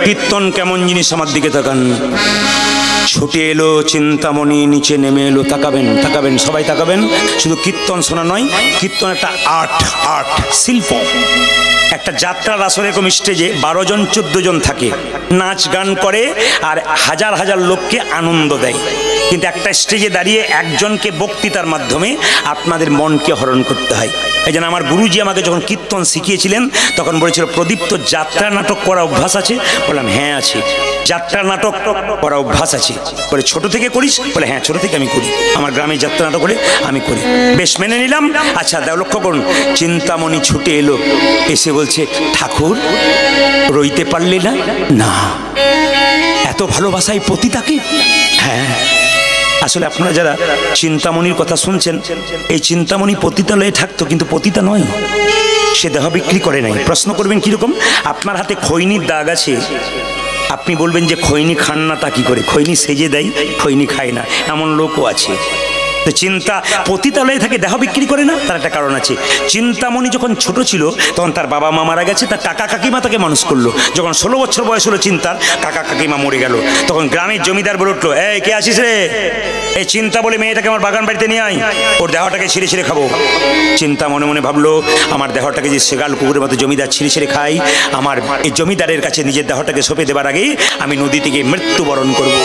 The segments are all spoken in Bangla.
কীর্তন কেমন জিনিস আমার দিকে তাকান। ছুটে এলো চিন্তামণি, নিচে নেমে এলো। তাকাবেন তাকাবেন সবাই তাকাবেন। শুধু কীর্তন শোনা নয়, কীর্তন একটা আর্ট শিল্প। একটা যাত্রার আসরে এরকম স্টেজে 12 জন 14 জন থাকে, নাচ গান করে আর হাজার হাজার লোককে আনন্দ দেয়। কিন্তু একটা স্টেজে দাঁড়িয়ে একজনকে বক্তৃতার মাধ্যমে আপনাদের মনকে হরণ করতে হয়। এই জন্য আমার গুরুজি আমাকে যখন কীর্তন শিখিয়েছিলেন তখন বলেছিল, প্রদীপ্ত যাত্রা নাটক করা অভ্যাস আছে? বললাম হ্যাঁ আছে। যাত্রা নাটক করা অভ্যাস আছে? বলে ছোট থেকে করিস? বলে হ্যাঁ ছোট থেকে আমি করি, আমার গ্রামে যাত্রা নাটক করে আমি করি। বেশ মেনে নিলাম। আচ্ছা লক্ষ্য করুন, চিন্তামণি ছুটে এলো, এসে বলছে, ঠাকুর রইতে পারলে না? না। এত ভালোবাসায় পতিতাকে? হ্যাঁ। আসলে আপনারা যারা চিন্তামণির কথা শুনছেন, এই চিন্তামণি পতিতালয়ে থাকতো, কিন্তু পতিতা নয়, সে দেহ বিক্রি করে নাই। প্রশ্ন করবেন কিরকম? আপনার হাতে খৈনির দাগ আছে, আপনি বলবেন যে খৈনি খান না, তা কি করে? খৈনি সেজে দেয়, খৈনি খায় না, এমন লোকও আছে। তো চিন্তা পতিতালয়ে থাকে, দেহ বিক্রি করে না, তার একটা কারণ আছে। চিন্তামণি যখন ছোট ছিল তখন তার বাবা মা মারা গেছে, তার কাকা কাকিমা তাকে মানুষ করলো। যখন 16 বছর বয়স হলো চিন্তার, কাকা কাকিমা মরে গেল। তখন গ্রামের জমিদার বলে উঠলো, এই কে আছিস রে? এই চিন্তা বলে মেয়েটাকে আমার বাগান বাড়িতে নিয়ে আয়, ওর দেহটাকে ছিঁড়ে ছিঁড়ে খাবো। চিন্তা মনে মনে ভাবলো, আমার দেহটাকে যে সেগাল কুকুরের মতো জমিদার ছিঁড়ে ছিঁড়ে খাই, আমার এই জমিদারের কাছে নিজের দেহটাকে সঁপে দেবার আগেই আমি নদী থেকে মৃত্যুবরণ করব।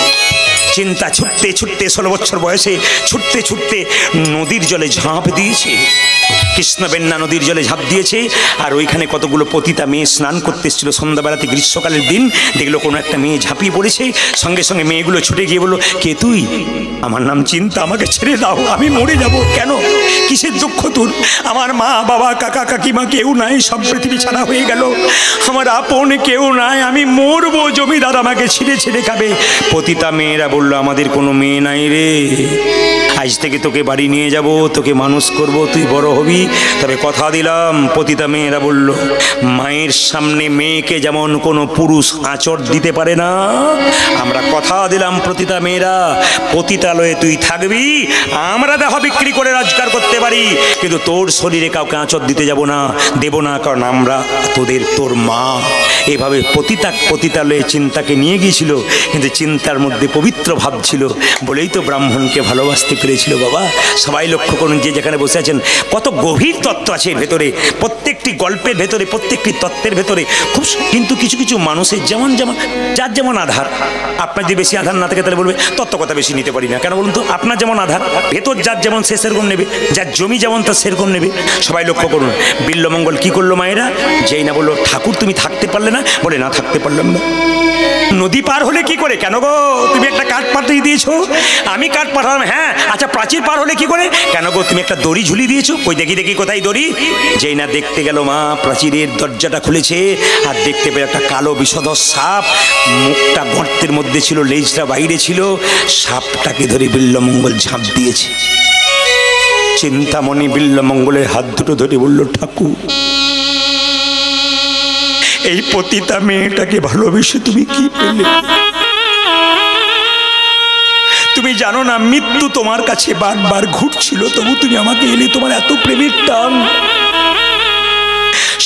চিন্তা ছুটতে ছুটতে 16 বছর বয়সে ছুটতে ছুটতে নদীর জলে ঝাঁপ দিয়েছে। কৃষ্ণবেন্না নদীর জলে ঝাঁপ দিয়েছে। আর ওইখানে কতগুলো পতিতা মেয়ে স্নান করতে এসেছিল সন্ধ্যাবেলাতে, গ্রীষ্মকালের দিন। দেখলো কোনো একটা মেয়ে ঝাঁপিয়ে পড়েছে, সঙ্গে সঙ্গে মেয়েগুলো ছুটে গিয়ে বললো, কে তুই? আমার নাম চিন্তা, আমাকে ছেড়ে দাও, আমি মরে যাব। কেন? কিসের দুঃখ তোর? আমার মা বাবা কাকা কাকিমা কেউ নাই, সব পৃথিবী ছাড়া হয়ে গেল, আমার আপন কেউ নাই, আমি মরবো, জমিদার আমাকে ছিঁড়ে ছিঁড়ে খাবে। পতিতা মেয়েরা বললো, আমাদের কোনো মেয়ে নাই রে, আজ থেকে তোকে বাড়ি নিয়ে যাব, তোকে মানুষ করব, তুই বড় হবি, তবে কথা দিলাম। পতিতা মেয়েরা বলল, মায়ের সামনে মেয়েকে যেমন কোনো পুরুষ আঁচড় দিতে পারে না, আমরা কথা দিলাম পতিতা মেয়েরা, পতিতালয়ে তুই থাকবি, আমরা দেহ বিক্রি করে রোজগার করতে পারি, কিন্তু তোর শরীরে কাউকে আঁচড় দিতে যাব না, দেব না, কারণ আমরা তোর মা। এভাবে পতিতালয়ে চিন্তাকে নিয়ে গিয়েছিল, কিন্তু চিন্তার মধ্যে পবিত্র ভাব ছিল বলেই তো ব্রাহ্মণকে ভালোবাসতে পেরেছিল। বাবা সবাই লক্ষ্য করুন, যে যেখানে বসে আছেন, কত গভীর তত্ত্ব আছে এর ভেতরে, প্রত্যেকটি গল্পের ভেতরে, প্রত্যেকটি তত্ত্বের ভেতরে খুব। কিন্তু কিছু কিছু মানুষের যেমন যার যেমন আধার, আপনার যদি বেশি আধার না থাকে তাহলে বলবে তত্ত্ব কথা বেশি নিতে পারি না। কেন বলুন তো? আপনার যেমন আধার, ভেতর যার যেমন সে সেরকম নেবে, যার জমি যেমন তার সেরকম নেবে। সবাই লক্ষ্য করুন, বিল্বমঙ্গল কি করলো মায়েরা? যেই না বললো, ঠাকুর তুমি থাকতে পারলে না? বলে না, থাকতে পারলাম না। নদী পার হলে কি করে? কেন গো, তুমি একটা কাঠ পাঠিয়ে দিয়েছো? আমি কাঠ পাঠালাম। হ্যাঁ, আচ্ছা প্রাচীর পার হলে কি করে? কেন গো, তুমি একটা দড়ি ঝুলিয়ে দিয়েছো? ওই দেখি দেখি কোথায় দড়ি? যেই না দেখতে গেল মা, প্রাচীরের দরজাটা খুলেছে আর দেখতে পেয়ে একটা কালো বিষধর সাপ, মুখটা গর্তের মধ্যে ছিল, লেজটা বাইরে ছিল। সাপটাকে ধরে বিল্বমঙ্গল ঝাঁপ দিয়েছে। চিন্তামণি বিল্বমঙ্গলের হাত দুটো ধরে বলল, ঠাকুর এই পতিতা মেয়েটাকে ভালোবেসে তুমি কি পেলে? তুমি জানো না, মৃত্যু তোমার কাছে বারবার ঘুরছিল, তবু তুমি আমাকে এলে, তোমার এত প্রেমের টান।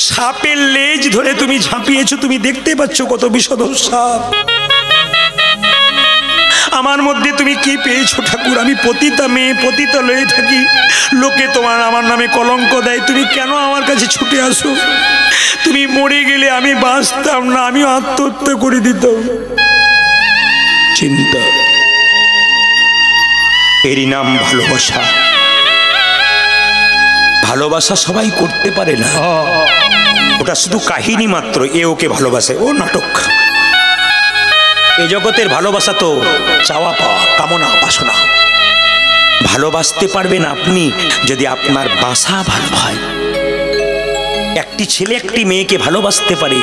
সাপের লেজ ধরে তুমি ঝাঁপিয়েছো, তুমি দেখতে পাচ্ছ কত বিষধর সাপ। আমার মধ্যে তুমি কি পেয়েছো ঠাকুর? আমি পতিতা মেয়ে, পতিতালয়ে থাকি, লোকে আমার নামে কলঙ্ক দেয়, তুমি কেন আমার কাছে ছুটে আসো? তুমি মরে গেলে আমি বাঁচতাম না, আমিও আত্মহত্যা করে দিতাম। চিন্তা, এরই নাম ভালোবাসা। ভালোবাসা সবাই করতে পারে না, ওটা শুধু কাহিনী মাত্র। এ ওকে ভালোবাসে, ও নাটক। এ জগতের ভালোবাসা তো চাওয়া পাওয়া, কামনা বাসনা। ভালোবাসতে পারবেন আপনি যদি আপনার বাসা ভালো হয়। একটি ছেলে একটি মেয়েকে ভালোবাসতে পারে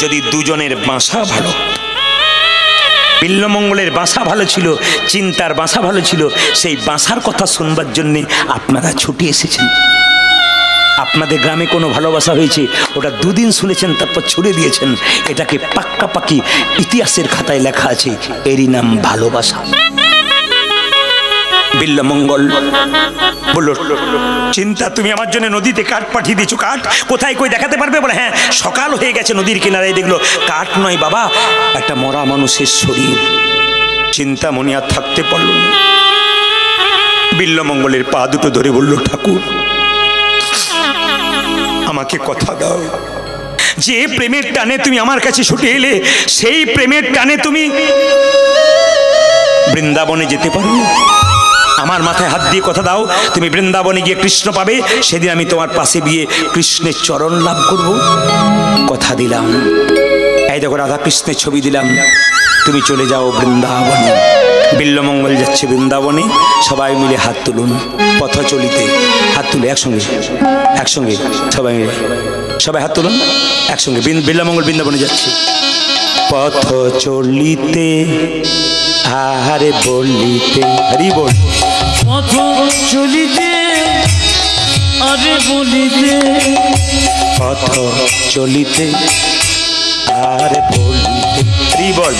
যদি দুজনের বাসা ভালো। বিল্বমঙ্গলের বাসা ভালো ছিল, চিন্তার বাসা ভালো ছিল, সেই বাসার কথা শুনবার জন্যে আপনারা ছুটে এসেছেন। আপনাদের গ্রামে কোনো ভালোবাসা হয়েছে, ওটা দুদিন শুনেছেন, তারপর ছুড়ে দিয়েছেন। এটাকে পাক্কাপাকি ইতিহাসের খাতায় লেখা আছে, এরই নাম ভালোবাসা। বিল্বমঙ্গল বললো চিন্তা তুমি আমার জন্য নদীতে কাঠ পাঠিয়ে দিয়েছো। কাঠ কোথায়, কই দেখাতে পারবে? বলে হ্যাঁ, সকাল হয়ে গেছে, নদীর কিনারে দেখলো কাঠ নয় বাবা, একটা মরা মানুষের শরীর। চিন্তামণি আর থাকতে পারল না, বিল্বমঙ্গলের পা দুটো ধরে বলল ঠাকুর আমাকে কথা দাও, যে প্রেমের টানে তুমি আমার কাছে ছুটে এলে, সেই প্রেমের টানে তুমি বৃন্দাবনে যেতে পারো। আমার মাথায় হাত দিয়ে কথা দাও, তুমি বৃন্দাবনে গিয়ে কৃষ্ণ পাবে, সেদিন আমি তোমার পাশে গিয়ে কৃষ্ণের চরণ লাভ করব। কথা দিলাম। এই দেখো রাধা কৃষ্ণের ছবি দিলাম, তুমি চলে যাও বৃন্দাবনে। বিল্বমঙ্গল যাচ্ছে বৃন্দাবনে, সবাই মিলে হাত তুলুন। পথ চলিতে হাত তুলে একসঙ্গে একসঙ্গে সবাই মিলে, সবাই হাত তুলুন একসঙ্গে। বিল্বমঙ্গল বৃন্দাবনে যাচ্ছে। পথ চলিতে আরে বলিতে, হরি বল। পথ চলিতে আরে বলিতে, পথ চলিতে আরে বলিতে, হরি বল।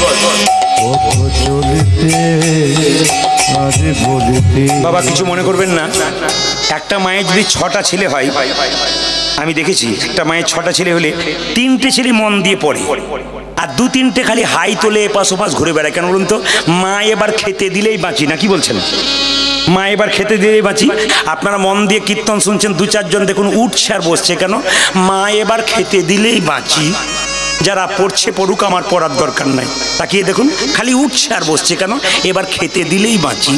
বাবা কিছু মনে করবেন না, একটা মায়ের যদি 6টা ছেলে হয়, আমি দেখেছি একটা মায়ের 6টা ছেলে হলে 3টে ছেলে মন দিয়ে পড়ে, আর 2-3টে খালি হাই তোলে এপাশ ওপাশ ঘুরে বেড়ায়। কেন বলুন তো? মা এবার খেতে দিলেই বাঁচি, না কি বলছেন? মা এবার খেতে দিলেই বাঁচি। আপনারা মন দিয়ে কীর্তন শুনছেন, 2-4 জন দেখুন উঠছে আর বসছে। কেন? মা এবার খেতে দিলেই বাঁচি। যারা পড়ছে পড়ুক, আমার পড়ার দরকার নাই। তাকিয়ে দেখুন খালি উঠছে আর বসছে। কেন? এবার খেতে দিলেই বাঁচি।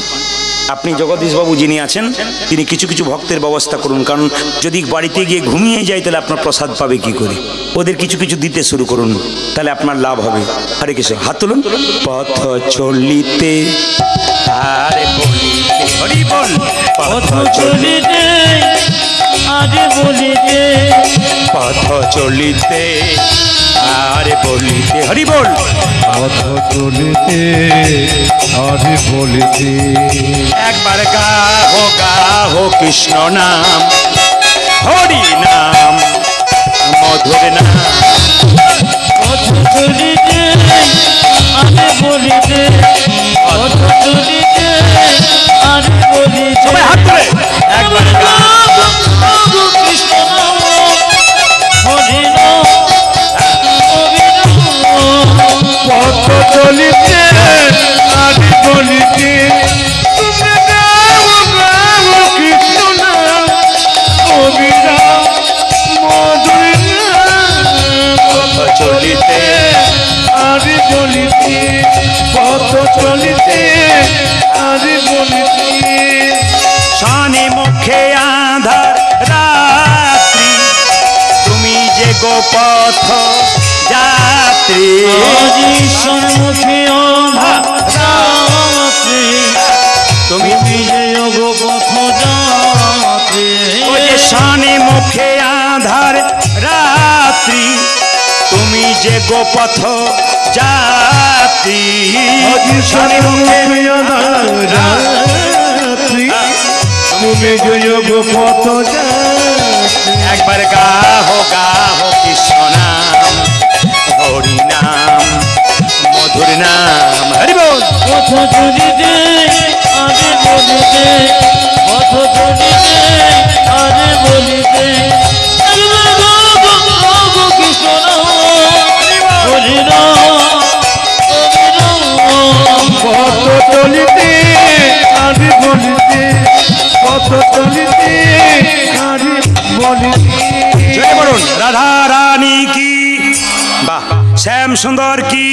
আপনি জগদীশবাবু যিনি আছেন, তিনি কিছু কিছু ভক্তের ব্যবস্থা করুন, কারণ যদি বাড়িতে গিয়ে ঘুমিয়ে যায় তাহলে আপনার প্রসাদ পাবে কি করে? ওদের কিছু কিছু দিতে শুরু করুন, তাহলে আপনার লাভ হবে। হরে কৃষ্ণ, হাত তুলুন। পথ চলিতে আরে বলিতে, হরি বল। পথ চলিতে আরে বলিতে, পথ চলিতে আরে বলিতে, হরি বল। পথ চলিতে আরে বলিতে, একবার গাহো কৃষ্ণ নাম, হরি নাম, মধুর নাম। পথ চলিতে আরে বলিতে, পথ চলিতে আরে বলিতে, সবাই হাত তুলে একবার কৃষ্ণ নাম হরি নাম অভিনাম। পথ চলিতে আরে বলিতে, তুমি গাও গাও কৃষ্ণ নাম, অবিরাম মধুর নাম। পথ চলিতে আরে বলিতে, পথ চলিতে আরে বলিতে, শানে মুখে আধার রাত্রি, তুমি যে গো পথ যাত্রী। আজি সম্মুখে অভাত্রে, তুমি বিজয় গো পথ যাত্রে। ওই যে শানে মুখে আধার রাত্রি, তুমি যে গো পথ যাত্রী। শানে মুখে রাত্রি, তুমি যোগ পথ যাত্রী। একবার গাহো কৃষ্ণ নাম, হরি নাম, মধুর নাম, হরি বল। পথ চলিতে আরে বলিতে, পথ চলিতে আরে বলিতে, কৃষ্ণ নাম হরি নাম অভিনাম। পথ চলিতে আরে বলিতে, পথ চলিতে আরে বলিতে। জয় বলুন রাধা রানী কি, বাহ। শ্যাম সুন্দর কি,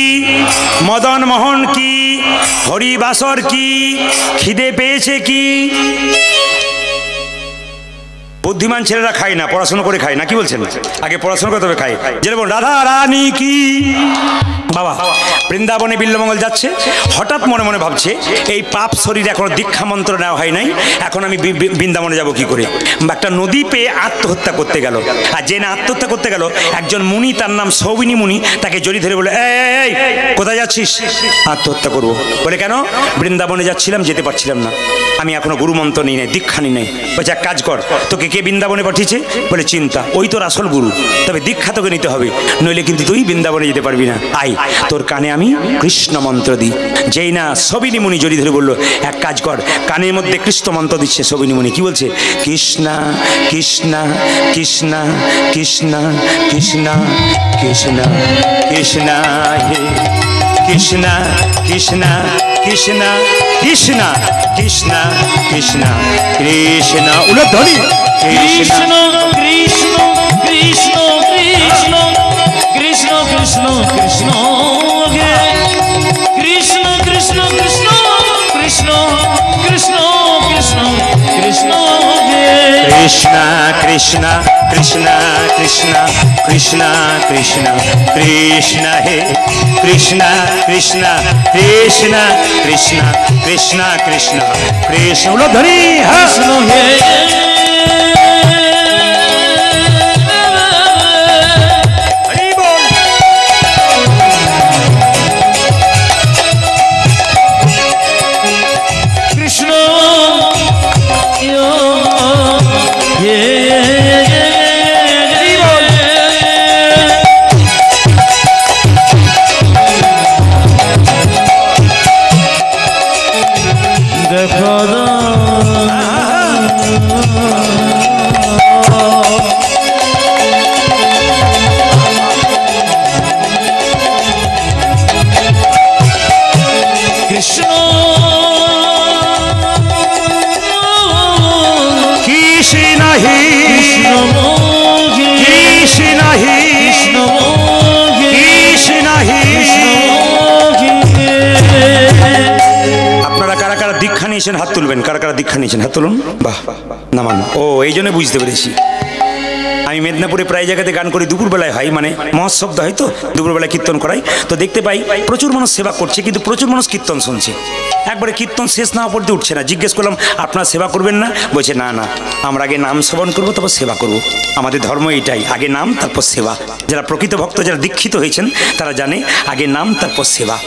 মদন মোহন কি, হরিবাসর কি, খিদে পেয়েছে কি। বুদ্ধিমান ছেলেরা খায় না, পড়াশোনা করে খায় না, কি বলছেন? আগে পড়াশোনা করতে হবে, খায়। যেটা বল রাধা রানী কি। বাবা বৃন্দাবনে বিল্বমঙ্গল যাচ্ছে, হঠাৎ মনে মনে ভাবছে এই পাপ শরীর এখনো দীক্ষা মন্ত্র নেওয়া হয় নাই, এখন আমি বৃন্দাবনে যাব কি করে? একটা নদী পেয়ে আত্মহত্যা করতে গেল, আর যে না আত্মহত্যা করতে গেল একজন মুনি, তার নাম সৌবিনী মুনি, তাকে জড়িয়ে ধরে বলে এই কোথায় যাচ্ছিস? আত্মহত্যা করবো। বলে কেন? বৃন্দাবনে যাচ্ছিলাম, যেতে পারছিলাম না, আমি এখনো গুরু মন্ত্র নিই নাই, দীক্ষা নিই নাই। বলছে এক কাজ কর, তোকে কে বৃন্দাবনে পাঠিয়েছে? বলে চিন্তা, ওই তোর আসল গুরু, তবে দীক্ষা তোকে নিতে হবে, নইলে কিন্তু তুই বৃন্দাবনে যেতে পারবি না। আই তোর কানে আমি কৃষ্ণ মন্ত্র দিই। যেই না সবিনী মুনি জড়ি ধরে বললো, এক কাজ কর, কানের মধ্যে কৃষ্ণ মন্ত্র দিচ্ছে সবিনী মুনি। কি বলছে? কৃষ্ণা কৃষ্ণা কৃষ্ণা কৃষ্ণা কৃষ্ণা কৃষ্ণা কৃষ্ণা হে কৃষ্ণা কৃষ্ণা কৃষ্ণা কৃষ্ণা কৃষ্ণা কৃষ্ণা কৃষ্ণা উলধ্বনি কৃষ্ণ কৃষ্ণ কৃষ্ণ কৃষ্ণ কৃষ্ণ কৃষ্ণ কৃষ্ণ হে কৃষ্ণ কৃষ্ণ কৃষ্ণ কৃষ্ণ কৃষ্ণ কৃষ্ণ কৃষ্ণ হে কৃষ্ণা কৃষ্ণা কৃষ্ণা কৃষ্ণা কৃষ্ণা কৃষ্ণা কৃষ্ণা হে কৃষ্ণা কৃষ্ণা কৃষ্ণা কৃষ্ণা কৃষ্ণা কৃষ্ণা কৃষ্ণ উলধ্বনি কৃষ্ণ হে হরি বল। কৃষ্ণ হে দেখো কৃষ্ণ কৃষ্ণ হে কৃষ্ণ মোহে কৃষ্ণ হে কৃষ্ণ মোহে কৃষ্ণ হে। মোহে আপনারা কারা কারা দীক্ষা নিয়েছেন হাত তুলবেন। কারা কারা দীক্ষা নিয়েছেন হাত তুলুন। বাহ, নামান। ও, এই জন্য বুঝতে পেরেছি। আমি মেদিনীপুরে প্রায় জায়গাতে গান করি, দুপুরবেলায় হয়, মানে মহোৎসবটা হয় তো, দুপুরবেলায় কীর্তন করাই, তো দেখতে পাই প্রচুর মানুষ সেবা করছে, কিন্তু প্রচুর মানুষ কীর্তন শুনছে। একবারে কীর্তন শেষ না পড়তে উঠছে না। জিজ্ঞেস করলাম, আপনারা সেবা করবেন না? বলছে না না, আমরা আগে নাম শ্রবণ করবো, তারপর সেবা করব। আমাদের ধর্ম এটাই, আগে নাম তারপর সেবা। যারা প্রকৃত ভক্ত, যারা দীক্ষিত হয়েছেন, তারা জানে আগে নাম তারপর সেবা।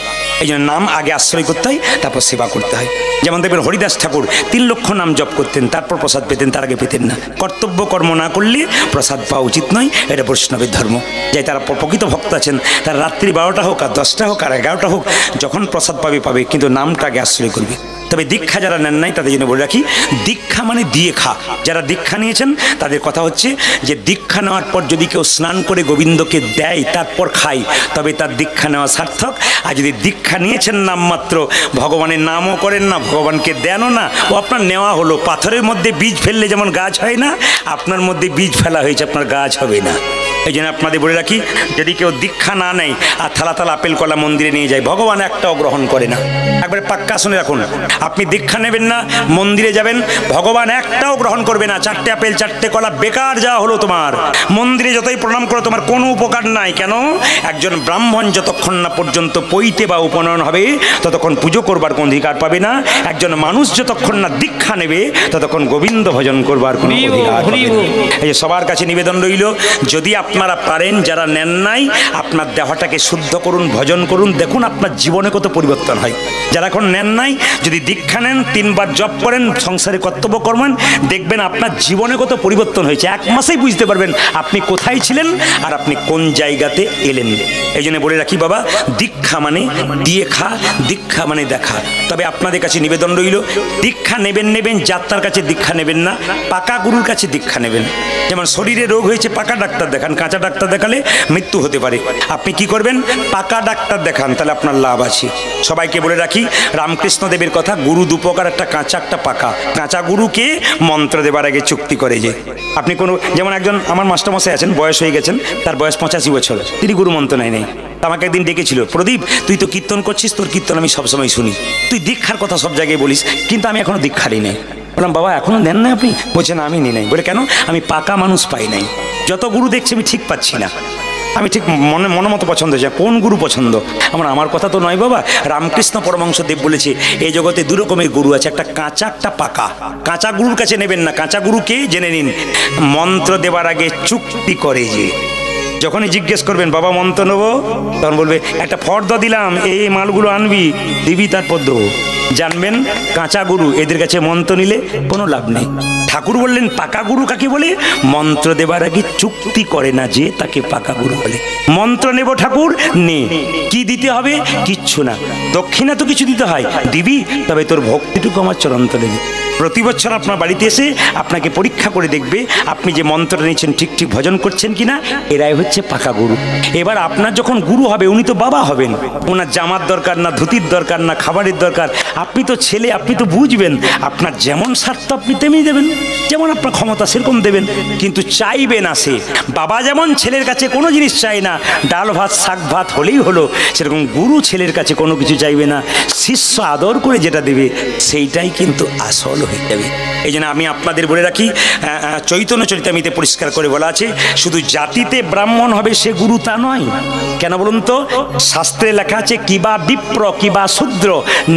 এই জন্য নাম আগে আশ্রয় করতে হয়, তারপর সেবা করতে হয়। যেমন দেখবেন হরিদাস ঠাকুর 3 লক্ষ নাম জপ করতেন, তারপর প্রসাদ পেতেন, তার আগে পেতেন না। কর্তব্য কর্ম না করলে প্রসাদ পাওয়া উচিত নয়, এটা বৈষ্ণবের ধর্ম। যাই তারা প্রকৃত ভক্ত আছেন, তারা রাত্রি 12টা হোক আর 10টা হোক আর 11টা হোক, যখন প্রসাদ পাবে পাবে, কিন্তু নামটা আগে আশ্রয় করবে। তবে দীক্ষা যারা নেন নাই তাদের জন্য বলে রাখি, দীক্ষা মানে দিয়ে খা। যারা দীক্ষা নিয়েছেন তাদের কথা হচ্ছে যে দীক্ষা নেওয়ার পর যদি কেউ স্নান করে গোবিন্দকে দেয় তারপর খায়, তবে তার দীক্ষা নেওয়া সার্থক। আর যদি দীক্ষা নিয়েছেন নামমাত্র, ভগবানের নামও করেন না, ভগবানকে দেনও না, ও আপনার নেওয়া হলো। পাথরের মধ্যে বীজ ফেললে যেমন গাছ হয় না, আপনার মধ্যে বীজ ফেলা হয়েছে, আপনার গাছ হবে না। এই জন্য আপনাদের বলে রাখি, যদি কেউ দীক্ষা না নেয় আর থালা থালা আপেল কলা মন্দিরে নিয়ে যায়, ভগবান একটাও গ্রহণ করে না। একবারে পাক্কা শুনে রাখুন, আপনি দীক্ষা নেবেন না, মন্দিরে যাবেন, ভগবান একটাও গ্রহণ করবে না। 4টে আপেল 4টে কলা বেকার যাওয়া হলো তোমার। মন্দিরে যতই প্রণাম করো তোমার কোনো উপকার নাই। কেন? একজন ব্রাহ্মণ যতক্ষণ না পর্যন্ত পৈতে বা উপনয়ন হবে ততক্ষণ পুজো করবার কোনো অধিকার পাবে না। একজন মানুষ যতক্ষণ না দীক্ষা নেবে ততক্ষণ গোবিন্দ ভজন করবার কোনো অধিকার পাবে না। এই যে সবার কাছে নিবেদন রইল, যদি আপনারা পারেন, যারা নেন নাই, আপনার দেহটাকে শুদ্ধ করুন, ভজন করুন, দেখুন আপনার জীবনে কত পরিবর্তন হয়। যারা এখন নেন নাই, যদি দীক্ষা নেন, 3 বার জপ করেন, সংসারে কর্তব্য কর্মেন, দেখবেন আপনার জীবনে কত পরিবর্তন হয়েছে। 1 মাসেই বুঝতে পারবেন আপনি কোথায় ছিলেন আর আপনি কোন জায়গাতে এলেন। এই জন্য বলে রাখি বাবা, দীক্ষা মানে দিয়ে খা, দীক্ষা মানে দেখা। তবে আপনাদের কাছে নিবেদন রইল, দীক্ষা নেবেন, যাত্রার কাছে দীক্ষা নেবেন না, পাকা গুরুর কাছে দীক্ষা নেবেন। যেমন শরীরে রোগ হয়েছে, পাকা ডাক্তার দেখান, কাঁচা ডাক্তার দেখালে মৃত্যু হতে পারে। আপনি কি করবেন? পাকা ডাক্তার দেখান, তাহলে আপনার লাভ আছে। সবাইকে বলে রাখি, রামকৃষ্ণ দেবের কথা, গুরু দুপ্রকার, একটা কাঁচা একটা পাকা। কাঁচা গুরুকে মন্ত্র দেবার আগে চুক্তি করে যে আপনি কোনো, যেমন একজন আমার মাস্টারমশাই আছেন, বয়স হয়ে গেছেন, তার বয়স 85 বছর, তিনি গুরু মন্ত্র নেয় নাই। আমাকে একদিন ডেকেছিল, প্রদীপ তুই তো কীর্তন করছিস, তোর কীর্তন আমি সবসময় শুনি, তুই দীক্ষার কথা সব জায়গায় বলিস, কিন্তু আমি এখনো দীক্ষা নিই নাই। বললাম বাবা এখনো দেন না আপনি? বলছে না আমি নিই নাই। বলে কেন? আমি পাকা মানুষ পাই নাই, যত গুরু দেখছি আমি ঠিক পাচ্ছি না, আমি ঠিক মনে মতো পছন্দ হয়েছে। কোন গুরু পছন্দ? আমার কথা তো নয় বাবা। রামকৃষ্ণ পরমহংসদেব বলেছে এই জগতে 2 রকমের গুরু আছে, একটা কাঁচা একটা পাকা। কাঁচা গুরুর কাছে নেবেন না। কাঁচা গুরুকে জেনে নিন, মন্ত্র দেবার আগে চুক্তি করে যে যখনই জিজ্ঞেস করবেন বাবা মন্ত্র নেবো, তখন বলবে একটা ফর্দ দিলাম, এই মালগুলো আনবি, দিবি, তারপর দেবো। জানবেন কাঁচা গুরু, এদের কাছে মন্ত্র নিলে কোনো লাভ নেই। ঠাকুর বললেন পাকা গুরু কাকে বলে? মন্ত্র দেবার আগে চুক্তি করে না যে তাকে পাকা গুরু বলে। মন্ত্র নেব ঠাকুর, নে, কি দিতে হবে? কিচ্ছু না, দক্ষিণা তো কিছু দিতে হয়, দিবি, তবে তোর ভক্তিটুকু আমার চরণতলে দিবি। প্রতি বছর আপনার বাড়িতে এসে আপনাকে পরীক্ষা করে দেখবে আপনি যে মন্ত্র নিয়েছেন ঠিক ঠিক ভজন করছেন কিনা। এরাই হচ্ছে পাকা গুরু। এবার আপনার যখন গুরু হবে, উনি তো বাবা হবেন, ওনার জামার দরকার না, ধুতির দরকার না, খাবারের দরকার। আপনি তো ছেলে, আপনি তো বুঝবেন, আপনার যেমন স্বার্থ আপনি তেমনি দেবেন, যেমন আপনার ক্ষমতা সেরকম দেবেন। কিন্তু চাইবে না সে। বাবা যেমন ছেলের কাছে কোনো জিনিস চায় না, ডাল ভাত শাক ভাত হলেই হলো, সেরকম গুরু ছেলের কাছে কোনো কিছু চাইবে না। শিষ্য আদর করে যেটা দেবে সেইটাই কিন্তু আসল হয়ে যাবে। এই জন্য আমি আপনাদের বলে রাখি, চৈতন্য চরিতামৃতে পরিষ্কার করে বলা আছে, শুধু জাতিতে ব্রাহ্মণ হবে সে গুরু তা নয়। কেন বলুন তো? শাস্ত্রে লেখা আছে কিবা বিপ্র কিবা শূদ্র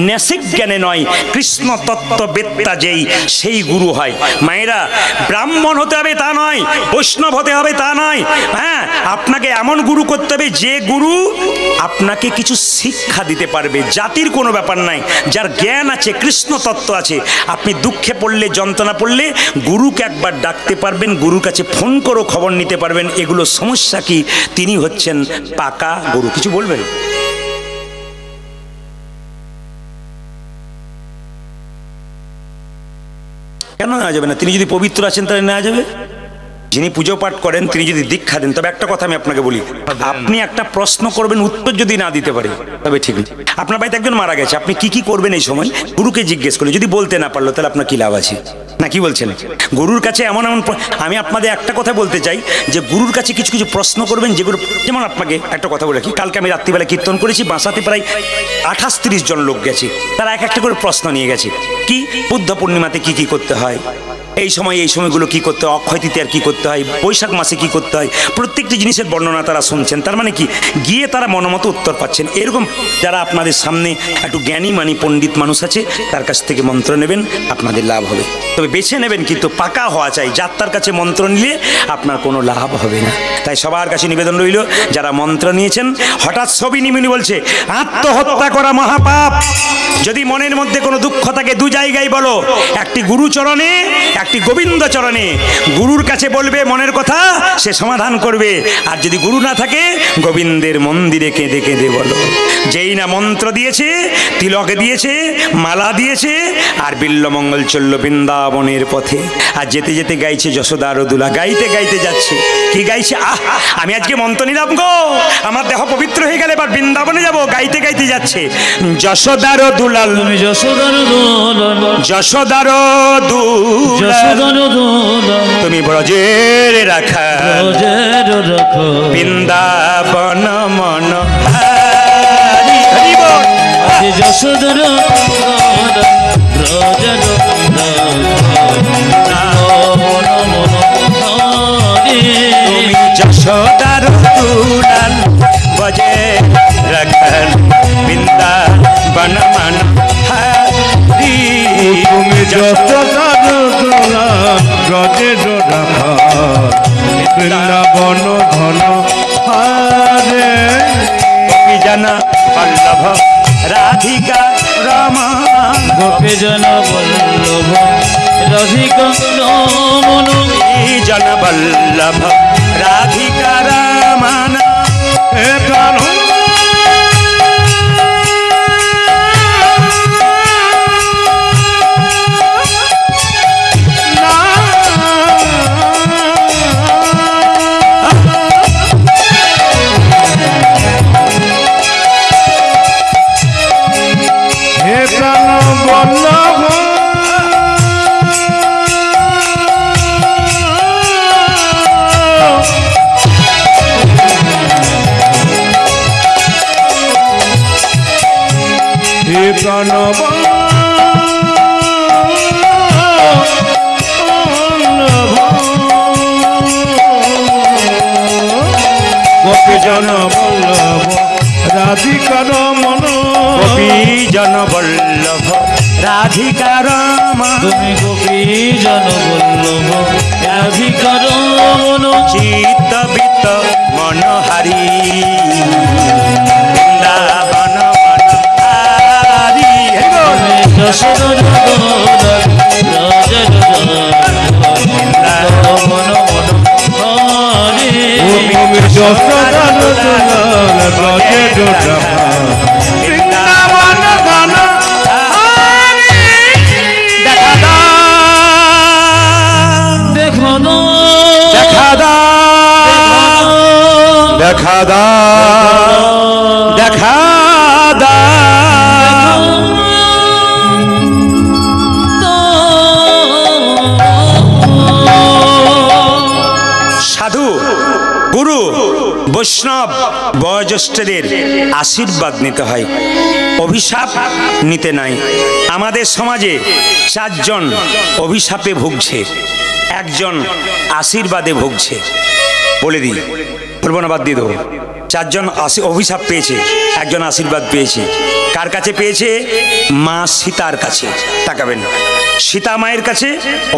নেশিক জ্ঞানে নয়, কৃষ্ণ তত্ত্ব বেত্তা যেই সেই গুরু হয়। মায়েরা, ব্রাহ্মণ হতে হবে তা নয়, বৈষ্ণব হতে হবে তা নয়। হ্যাঁ, আপনাকে এমন গুরু করতে হবে যে গুরু আপনাকে কিছু শিক্ষা দিতে পারবে। জাতির কোনো ব্যাপার নাই, যার জ্ঞান আছে, কৃষ্ণ তত্ত্ব আছে। আপনি দুঃখে পড়লে, যন্ত্রণা পড়লে গুরুকে একবার ডাকতে পারবেন, গুরুর কাছে ফোন করে খবর নিতে পারবেন এগুলো সমস্যা কি। তিনি হচ্ছেন পাকা গুরু। কিছু বলবেন? কেন নেওয়া যাবে না? তিনি যদি পবিত্র আছেন তাহলে নেওয়া যাবে। যিনি পুজো পাঠ করেন তিনি যদি দীক্ষা দেন, তবে একটা কথা আমি আপনাকে বলি, আপনি একটা প্রশ্ন করবেন, উত্তর যদি না দিতে পারে তবে ঠিক নেই। আপনার বাড়িতে একজন মারা গেছে, আপনি কি কি করবেন এই সময়? গুরুকে জিজ্ঞেস করলে যদি বলতে না পারলো তাহলে আপনার কি লাভ আছে? না কি বলছেন? গুরুর কাছে এমন এমন, আমি আপনাদের একটা কথা বলতে চাই যে গুরুর কাছে কিছু কিছু প্রশ্ন করবেন যেগুলো, যেমন আপনাকে একটা কথা বলে রাখি, কালকে আমি রাত্রিবেলা কীর্তন করেছি, বাসাতে প্রায় 28-30 জন লোক গেছে, তারা এক একটা করে প্রশ্ন নিয়ে গেছে। কি বুদ্ধ পূর্ণিমাতে কি কি করতে হয়, এই সময়গুলো কি করতে হয়, অক্ষয় তৃতীয়ার কি করতে হয়, বৈশাখ মাসে কি করতে হয়, প্রত্যেকটি জিনিসের বর্ণনা তারা শুনছেন। তার মানে কি, গিয়ে তারা মনোমতো উত্তর পাচ্ছেন। এরকম যারা আপনাদের সামনে একটু জ্ঞানী মানি পণ্ডিত মানুষ আছে, তার কাছ থেকে মন্ত্র নেবেন, আপনাদের লাভ হবে। তবে বেছে নেবেন কিন্তু পাকা হওয়া চাই। যাত্রার কাছে মন্ত্র নিলে আপনার কোনো লাভ হবে না। তাই সবার কাছে নিবেদন রইল, যারা মন্ত্র নিয়েছেন, হঠাৎ ছবি নিমিনি বলছে আত্মহত্যা করা মহাপাপ। যদি মনের মধ্যে কোনো দুঃখ থাকে, দু জায়গায় বলো, একটি গুরু চরণে, একটি গোবিন্দ চরণে। গুরুর কাছে বলবে মনের কথা, সে সমাধান করবে। আর যদি গুরু না থাকে, গোবিন্দের মন্দিরে কেঁদে কেঁদে বলো। যেই না মন্ত্র দিয়েছে, তিলক দিয়েছে, মালা দিয়েছে, আর বিল্লমঙ্গল চলল বৃন্দাবনের পথে। আর যেতে যেতে গাইছে যশোদার দুলা, গাইতে গাইতে যাচ্ছে। কি গাইছে? আমি আজকে মন্ত্র নিলাম গো, আমার দেহ পবিত্র হয়ে গেলে এবার বৃন্দাবনে যাব। গাইতে গাইতে যাচ্ছে যশোদার দুলাল, যশোদার দোলাল, যশোদার দুলাল, তুমি ব্রজের রাখা, ব্রজের রাখা, বৃন্দাবন মন যশোদার ব্রজের তুমি যশোদার দুলাল বজে রাখাল বৃন্দাবন মন হারি। তুমি যশোদার দুলাল ব্রজের রাখাল বৃন্দাবন ধন হারে। গোপী জন বল্লভ রাধিকা রমা, গোপী জন বল্লভ রাধিকা রমণ, জন বল্লভ রাধিকা রমণ। এ প্রাণ প্রণব গোপী জন বল্লভ রাধিকার মন, গোপী জন বল্লভ রাধিকার মা তুমি গোপী জন বল্লভ রাধিকার মন চিত্ত বৃত্ত মনোহারি বৃন্দাবন বনহারি। তুমি যশোদর রাজের মন মন হরে তুমি যশোদার দুলাল ব্রজের রাখাল বৃন্দাবন বনহারি। দেখা দাও দেখো না দেখা দাও দেখা দাও দেখা দাও। সাধু গুরু বৈষ্ণব বয়োজ্যেষ্ঠদের আশীর্বাদ নিতে হয়, অভিশাপ নিতে নাই। আমাদের সমাজে 4 জন অভিশাপে ভুগছে, 1 জন আশীর্বাদে ভুগছে। বলে দিই, বলবো না, বাদ দিয়ে দেবো। 4 জন অভিশাপ পেয়েছে, 1 জন আশীর্বাদ পেয়েছে। কার কাছে পেয়েছে? মা সীতার কাছে। তাকাবেন, সীতা মায়ের কাছে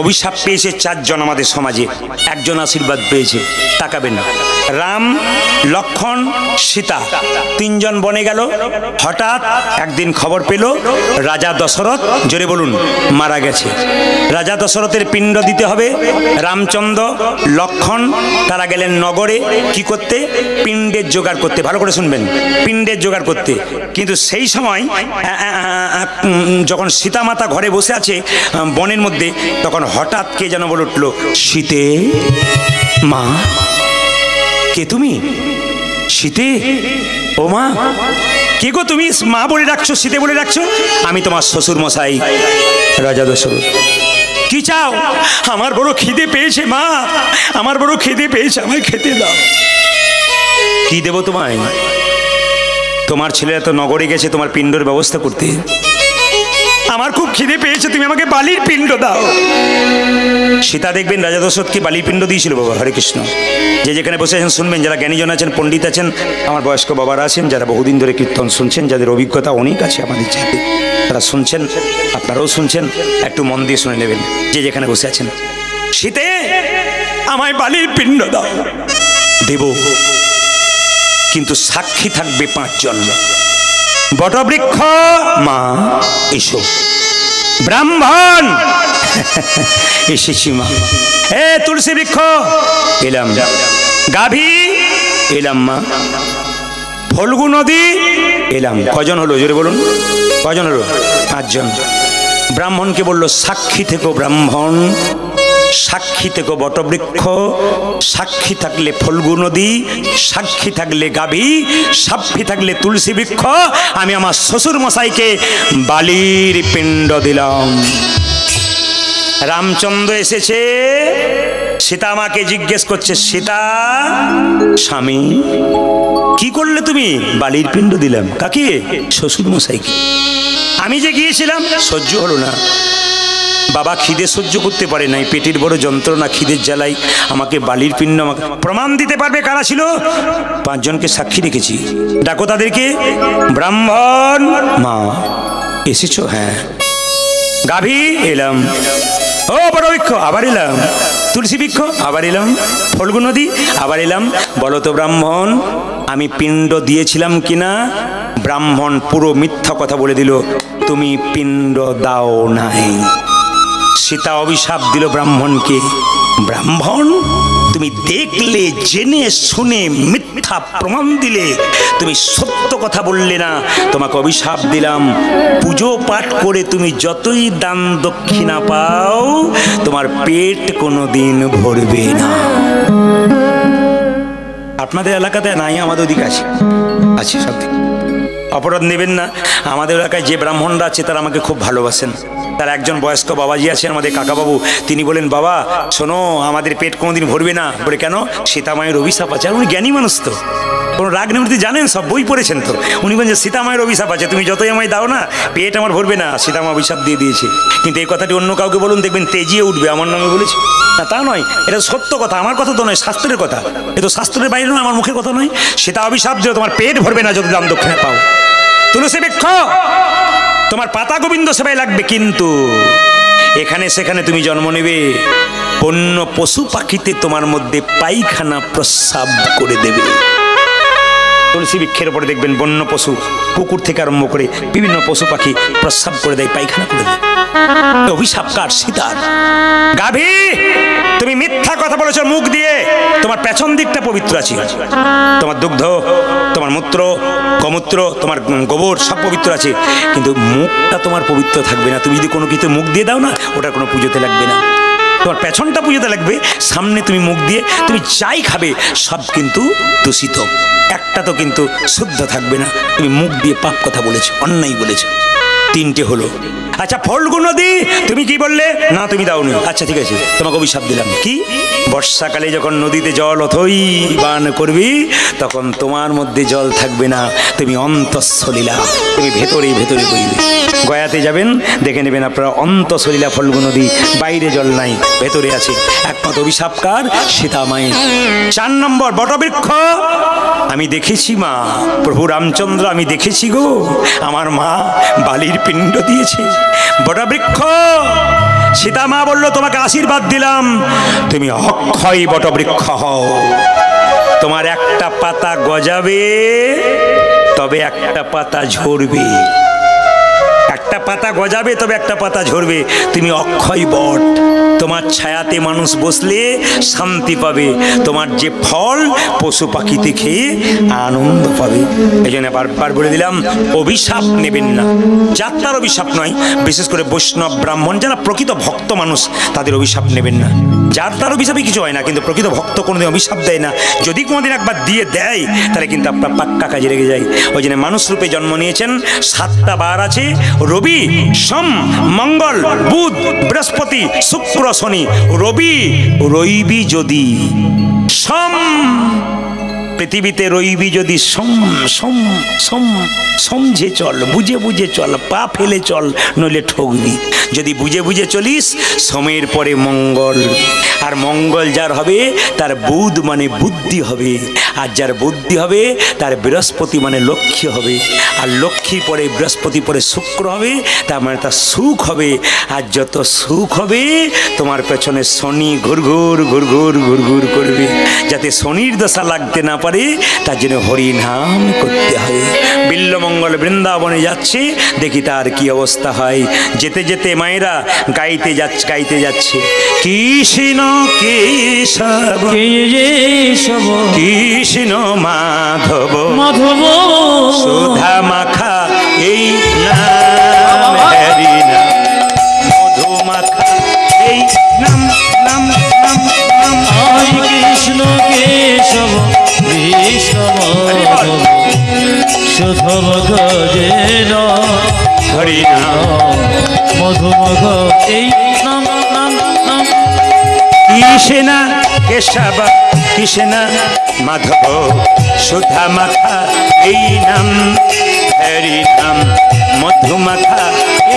অভিশাপ পেয়েছে 4 জন আমাদের সমাজে, 1 জন আশীর্বাদ পেয়েছে। তাকাবেন, রাম লক্ষ্মণ সীতা 3 জন বনে গেল। হঠাৎ একদিন খবর পেল রাজা দশরথ, জোরে বলুন, মারা গেছে। রাজা দশরথের পিণ্ড দিতে হবে। রামচন্দ্র লক্ষ্মণ তারা গেলেন নগরে কি করতে? পিণ্ডের জোগাড় করতে। ভালো করে শুনবেন, পিণ্ডের জোগাড় করতে। কিন্তু সেই সময় যখন সীতা মাতা ঘরে বসে আছে বনের মধ্যে, তখন হঠাৎ কে যেন বলে উঠল, সীতে মা, কে তুমি? সীতে, ও মা, কে গো তুমি? মা বলে ডাকছো, সীতে বলে ডাকছো? আমি তোমার শ্বশুর মশাই রাজা দশরথ। কি চাও? আমার বড় খিদে পেয়েছে মা, আমার বড় খিদে পেয়েছে, আমায় খেতে দাও। কি দেবো তোমায়? তোমার ছেলেরা তো নগরে গেছে তোমার পিণ্ডর ব্যবস্থা করতে। আমার খুব খিদে পেয়েছে, তুমি আমাকে বালির পিণ্ড দাও। সীতা দেখবেন রাজা দশরথকে বালির পিণ্ড দিয়েছিল। বাবা হরে কৃষ্ণ। যে যেখানে বসে আছেন শুনবেন, যারা জ্ঞানীজন আছেন, পণ্ডিত আছেন, আমার বয়স্ক বাবারা আছেন, যারা বহুদিন ধরে কীর্তন শুনছেন, যাদের অভিজ্ঞতা অনেক আছে আমাদের চাইতে, তারা শুনছেন, আপনারাও শুনছেন, একটু মন দিয়ে শুনে নেবেন যে যেখানে বসে আছেন। সীতে, আমায় বালির পিণ্ড দাও। দেব, কিন্তু সাক্ষী থাকবে 5 জন। বটবৃক্ষ মা এসো, ব্রাহ্মণ এসেছি মা, এ তুলসী বৃক্ষ এলাম, গাভী এলাম মা, ফল্গু নদী এলাম। কজন হলো জোরে বলুন, কজন হলো? 5 জন। ব্রাহ্মণকে বললো সাক্ষী থেকো ব্রাহ্মণ, সাক্ষী থেকো বটবৃক্ষ, সাক্ষী থাকলে ফল্গু নদী, সাক্ষী থাকলে গাভী, সাক্ষী থাকলে তুলসী বৃক্ষ। আমি আমার শ্বশুর মশাইকে বালির পিণ্ড দিলাম। রামচন্দ্র এসেছে, সীতা মাকে জিজ্ঞেস করছে, সীতা স্বামী কি করলে তুমি? বালির পিণ্ড দিলাম। কাকে? শ্বশুর মশাইকে। আমি যে গিয়েছিলাম সহ্য হলো না বাবা, খিদে সহ্য করতে পারে নাই, পেটের বড় যন্ত্রণা, খিদের জ্বালাই আমাকে বালির পিণ্ড। আমাকে প্রমাণ দিতে পারবে কারা ছিল? 5 জনকে সাক্ষী রেখেছি, ডাকো তাদেরকে। ব্রাহ্মণ মা এসেছো? হ্যাঁ। গাভী এলাম, ও বড় বৃক্ষ আবার এলাম, তুলসী বৃক্ষ আবার এলাম, ফল্গু নদী আবার এলাম। বলো তো ব্রাহ্মণ, আমি পিণ্ড দিয়েছিলাম কিনা? ব্রাহ্মণ পুরো মিথ্যা কথা বলে দিল, তুমি পিণ্ড দাও নাই। সীতা অভিশাপ দিল ব্রাহ্মণকে, ব্রাহ্মণ তুমি দেখলে, জেনে শুনে মিথ্যা প্রমাণ দিলে, তুমি সত্য কথা বললে না, তোমাকে অভিশাপ দিলাম। পুজো পাঠ করে তুমি যতই দান দক্ষিণা পাও, তোমার পেট কোনোদিন ভরবে না। আপনাদের এলাকাতে নাই, আমাদের ওদিকে আছে, আছে সব দিকে। অপরাধ নেবেন না। আমাদের এলাকায় যে ব্রাহ্মণরা আছে তারা আমাকে খুব ভালোবাসেন। তার একজন বয়স্ক বাবাজি আছেন, আমাদের কাকাবাবু, তিনি বলেন, বাবা শোনো, আমাদের পেট কোনোদিন ভরবে না। বলে কেন? সীতা মায়ের অভিশাপ আছে। আর উনি জ্ঞানী মানুষ তো, কোনো রাগ নিবৃত্তি জানেন, সব বই পড়েছেন তো। উনি বলেন যে সীতা মায়ের অভিশাপ আছে, তুমি যতই আমায় দাও না, পেট আমার ভরবে না, সীতা মা অভিশাপ দিয়ে দিয়েছে। কিন্তু এই কথাটি অন্য কাউকে বলুন, দেখবেন তেজিয়ে উঠবে, আমার নামে বলেছে না, তা নয়, এটা সত্য কথা, আমার কথা তো নয়, শাস্ত্রের কথা। এ তো শাস্ত্রের বাইরে নয়, আমার মুখের কথা নয়। সীতা অভিশাপ দিও, তোমার পেট ভরবে না যদি দান দক্ষিণা পাও। তুলসী বৃক্ষ তোমার পাতা গোবিন্দ সেবায় লাগবে, কিন্তু এখানে সেখানে তুমি জন্ম নেবে, বন্য পশু পাখিতে তোমার মধ্যে পায়খানা প্রস্রাব করে দেবে। তুলসী বৃক্ষের উপরে দেখবেন বন্য পশু, কুকুর থেকে আরম্ভ করে বিভিন্ন পশু পাখি প্রস্রাব করে দেয়, পায়খানা করে দেয়। অভিশাপ কার? সীতার। গাভী, তুমি মিথ্যা কথা বলেছ মুখ দিয়ে, তোমার পেছন দিকটা পবিত্র আছে, তোমার দুগ্ধ, তোমার মূত্র, গোমূত্র, তোমার গোবর সব পবিত্র আছে, কিন্তু মুখটা তোমার পবিত্র থাকবে না। তুমি যদি কোনো কিছু মুখ দিয়ে দাও না, ওটা কোনো পুজোতে লাগবে না। তোমার পেছনটা পুজোতে লাগবে, সামনে তুমি মুখ দিয়ে তুমি যাই খাবে সব কিন্তু দূষিত, একটা তো কিন্তু শুদ্ধ থাকবে না। তুমি মুখ দিয়ে পাপ কথা বলেছো, অন্যায় বলেছো। তিনটে হলো। আচ্ছা ফল্গু নদী, তুমি কি বললে? না তুমি দাওনি। আচ্ছা ঠিক আছে, তোমাকে অভিশাপ দিলাম। কি? বর্ষাকালে যখন নদীতে জল অথই বান করবি, তখন তোমার মধ্যে জল থাকবে না, তুমি অন্তঃসলীলা, তুমি ভেতরে ভেতরে বইবে। গয়াতে যাবেন, দেখে নেবেন আপনারা অন্তঃসলীলা ফল্গু নদী, বাইরে জল নাই, ভেতরে আছে। একমাত্র অভিশাপকার সীতা মায়ের। 4 নম্বর বটবৃক্ষ, আমি দেখেছি মা, প্রভু রামচন্দ্র আমি দেখেছি গো, আমার মা বালির পিণ্ড দিয়েছে। বটবৃক্ষ, সীতা মা বলল তোমাকে আশীর্বাদ দিলাম, তুমি অক্ষয় বটবৃক্ষ হও। তোমার একটা পাতা গজাবে, তবে একটা পাতা ঝরবে, একটা পাতা গজাবে তবে একটা পাতা ঝরবে। তুমি অক্ষয় বট, তোমার ছায়াতে মানুষ বসলে শান্তি পাবে, তোমার যে ফল পশু পাখিতে খেয়ে আনন্দ পাবে। এই জন্য বারবার বলে দিলাম, অভিশাপ নেবেন না। যাত্রার অভিশাপ নয়, বিশেষ করে বৈষ্ণব ব্রাহ্মণ যারা প্রকৃত ভক্ত মানুষ, তাদের অভিশাপ নেবেন না। যাত্রার অভিশাপে কিছু হয় না, কিন্তু প্রকৃত ভক্ত কোনোদিন অভিশাপ দেয় না। যদি কোনোদিন একবার দিয়ে দেয়, তাহলে কিন্তু আপনার পাক্কা কাজে লেগে যায়। ওই জন্য মানুষ রূপে জন্ম নিয়েছেন, 7টা বার আছে, রবি, সোম, মঙ্গল, বুধ, বৃহস্পতি, শুক্র, শনি। রবি যদি সোম, পৃথিবীতে রইবি যদি সোম সোম সোম, সমঝে চল, বুঝে বুঝে চল, পা ফেলে চল, নইলে ঠকবি। যদি বুঝে বুঝে চলিস, সোমের পরে মঙ্গল, আর মঙ্গল যার হবে তার বুধ মানে বুদ্ধি হবে, আর যার বুদ্ধি হবে তার বৃহস্পতি মানে লক্ষ্মী হবে, আর লক্ষ্মীর পরে বৃহস্পতি পরে শুক্র হবে, তার মানে তার সুখ হবে। আর যত সুখ হবে, তোমার পেছনে শনি ঘুরঘুর ঘুরঘুর ঘুরঘুর করবে। যাতে শনির দশা লাগতে না পারে, তার জন্য হরিনাম করতে হবে। বিল্লমঙ্গল বৃন্দাবনে যাচ্ছে, দেখি তার কি অবস্থা হয়। যেতে যেতে মায়েরা গাইতে যাচ্ছে, কৃষ্ণ কেশব কৃষ্ণ মাধব মাধব সুধা মাখা এই নাম, হরি নাম মধু মাখা এই নাম, নাম নাম নাম। কৃষ্ণ কেশব কৃষ্ণ মাধব সুধব গজেন হরি নাম মধুমগ এই নাম নাম নাম। কৃষ্ণ কেশব কৃষ্ণ মাধব সুধা মাখা এই নাম, হরি নাম মধু মাখা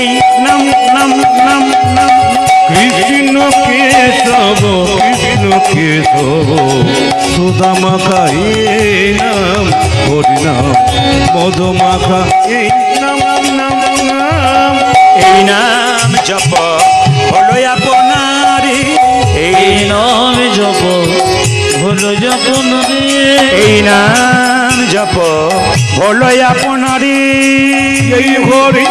এই নাম, নাম নাম নাম। কৃষ্ণ কেশব কৃষ্ণ কেশব সুধা মাখা এই নাম, হরি নাম মধু মাখা এই নাম, নাম নাম। এই নাম জপ হলো আপনারে, এই নাম জপ হলো যপন রে, এই নাম জপ হলো আপনারে। এই হরি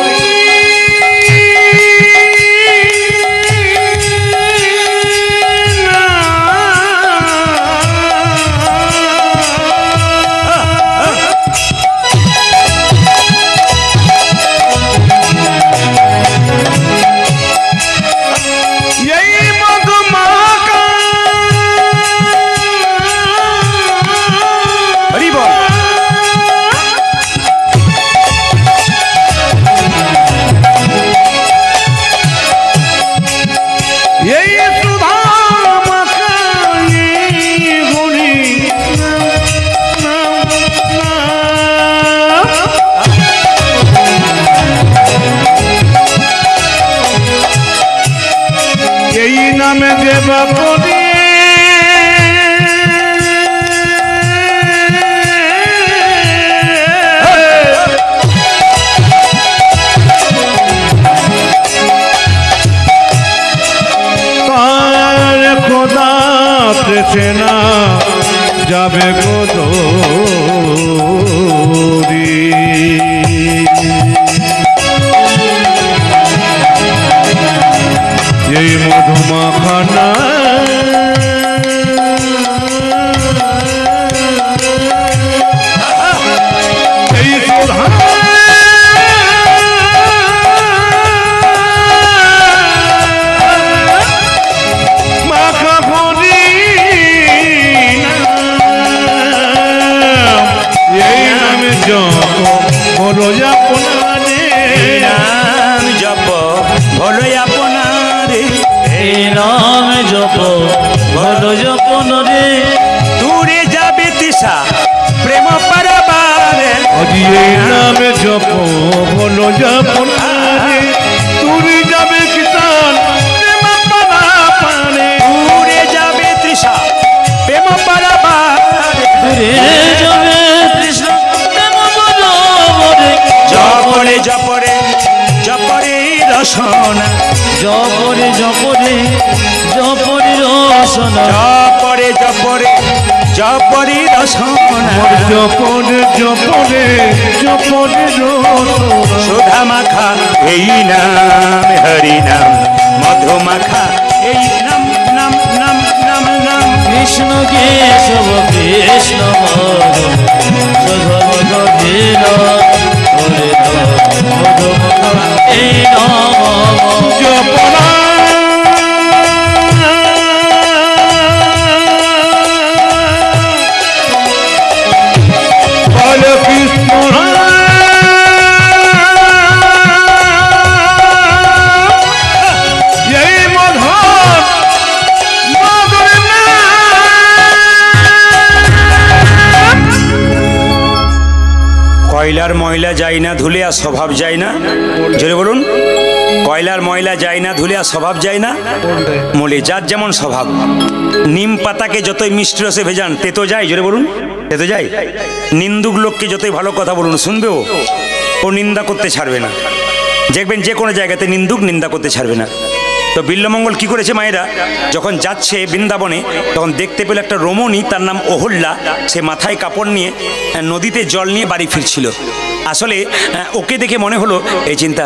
নামে দেবা পদে যাবে গোদরি এই মধুমাখানা এই সুধা মাখা ভরি এই নামে জপ বলো আপনারে নাম জপ ভলো আপনারে এই নাম জপ ভালো যপন রে দূরে যাবে তৃষা প্রেম পারাবারে আজি এই নামে জপ বলো আপনারে তুমি যাবে কিষান পারে দূরে যাবে তৃষা প্রেম পারাবারে দূরে যাবে কৃষ্ণ প্রেম বলবরে জপরে জপরে জপরে রসনা জপরে জপরে জপরে রসনা জপরে জপরে জপরে রসনা জপরে জপরে জপরে সুধা মাখা এই নাম হরি নাম মধু মাখা এই নাম নাম নাম নাম নাম কৃষ্ণ কেশব কৃষ্ণ সধব গভীর এই নাম জপনা বল কৃষ্ণ এই মধুর মধুর নাম। কয়লার ময়লা যায় না ধুলে আর স্বভাব যায় না জোরে বলুন কয়লার ময়লা যায় না ধুলে আর স্বভাব যায় না মলে যার যেমন স্বভাব নিম পাতাকে যতই মিষ্টি রসে ভেজান তেতো যায় জোরে বলুন তেতো যায় নিন্দুক লোককে যতই ভালো কথা বলুন শুনবে ও নিন্দা করতে ছাড়বে না দেখবেন যে কোনো জায়গাতে নিন্দুক নিন্দা করতে ছাড়বে না তো বিল্লমঙ্গল কি করেছে মায়েরা যখন যাচ্ছে বৃন্দাবনে তখন দেখতে পেল একটা রমণী তার নাম অহল্যা সে মাথায় কাপড় নিয়ে নদীতে জল নিয়ে বাড়ি ফিরছিল আসলে ওকে দেখে মনে হলো এই চিন্তা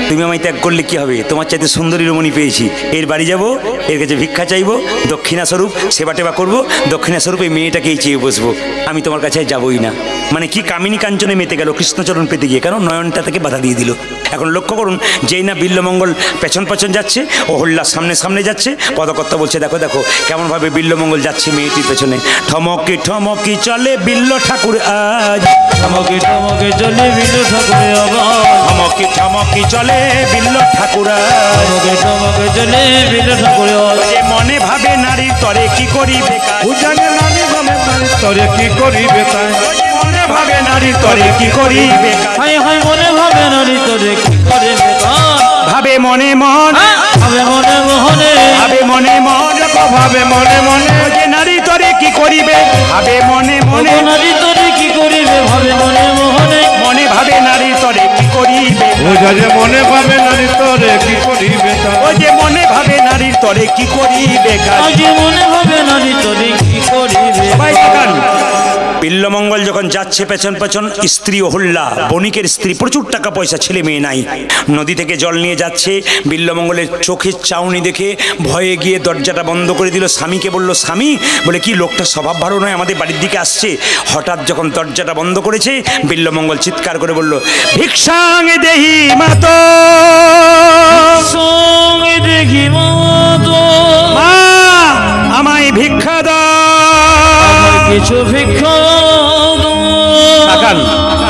তুমি আমায় ত্যাগ করলে কি হবে তোমার চাইতে সুন্দরী রমণী পেয়েছি এর বাড়ি যাব এর কাছে ভিক্ষা চাইবো দক্ষিণাস্বরূপ সেবা টেবা করবো দক্ষিণাস্বরূপ এই মেয়েটাকেই চেয়ে বসবো আমি তোমার কাছে যাবই না মানে কি কামিনী কাঞ্চনে মেতে গেল কৃষ্ণচরণ পেতে গিয়ে কারণ নয়নটা থেকে বাধা দিয়ে দিল এখন লক্ষ্য করুন যেই না বিল্লমঙ্গল পেছন পেছন যাচ্ছে অহল্যা সামনে সামনে যাচ্ছে পদকর্তা বলছে দেখো দেখো কেমনভাবে বিল্লমঙ্গল যাচ্ছে মেয়েটির পেছনে ঠমকি ঠমকি চলে বিল্ল ঠাকুর আজ ঠমকে ঠমকে চলে বিল্ল ঠাকুরে আবার ঠমকি ঠমকি চলে বিল্ল ঠাকুর আজ ঠমকে ঠমকে চলে বিল্ল ঠাকুরে যে মনে ভাবে নারীর তরে কি করিবে কাজ উজানে নারী ভাবে তরে কি করিবে তাই মনে ভাবে নারীর তরে কি করিবে কাজ হাই হাই মনে ভাবে নারী তোরে কি করে বেকার ভাবে মনে মন ভাবে মনে মোহনে ভাবে মনে মন ভাবে মনে মনে যে নারী তরে কি করিবে ভাবে মনে মনে নারী তোরে কি করিবে ভাবে মনে মোহনে মনে ভাবে নারী তরে কি করিবে উজানে মনে ভাবে নারী তরে কি করিবে তাই ও যে মনে ভাবে নারীর তরে কি করিবে কাজ আজ মনে ভাবে নারী তোরে কি করিবে সবাই তাকান বিল্লমঙ্গল যখন যাচ্ছে পেছন পেছন স্ত্রী অহল্যা বণিকের স্ত্রী প্রচুর টাকা পয়সা ছেলে মেয়ে নাই নদী থেকে জল নিয়ে যাচ্ছে বিল্লমঙ্গলের চোখের চাউনি দেখে ভয়ে গিয়ে দরজাটা বন্ধ করে দিল স্বামীকে বলল স্বামী বলে কি লোকটা স্বভাব ভালো নয় আমাদের বাড়ির দিকে আসছে হঠাৎ যখন দরজাটা বন্ধ করেছে বিল্লমঙ্গল চিৎকার করে বলল ভিক্ষাং দেহি মাতো সঙ্গে দেখি মতো মা আমায় ভিক্ষা দাও কিছু ভিক্ষা তাকান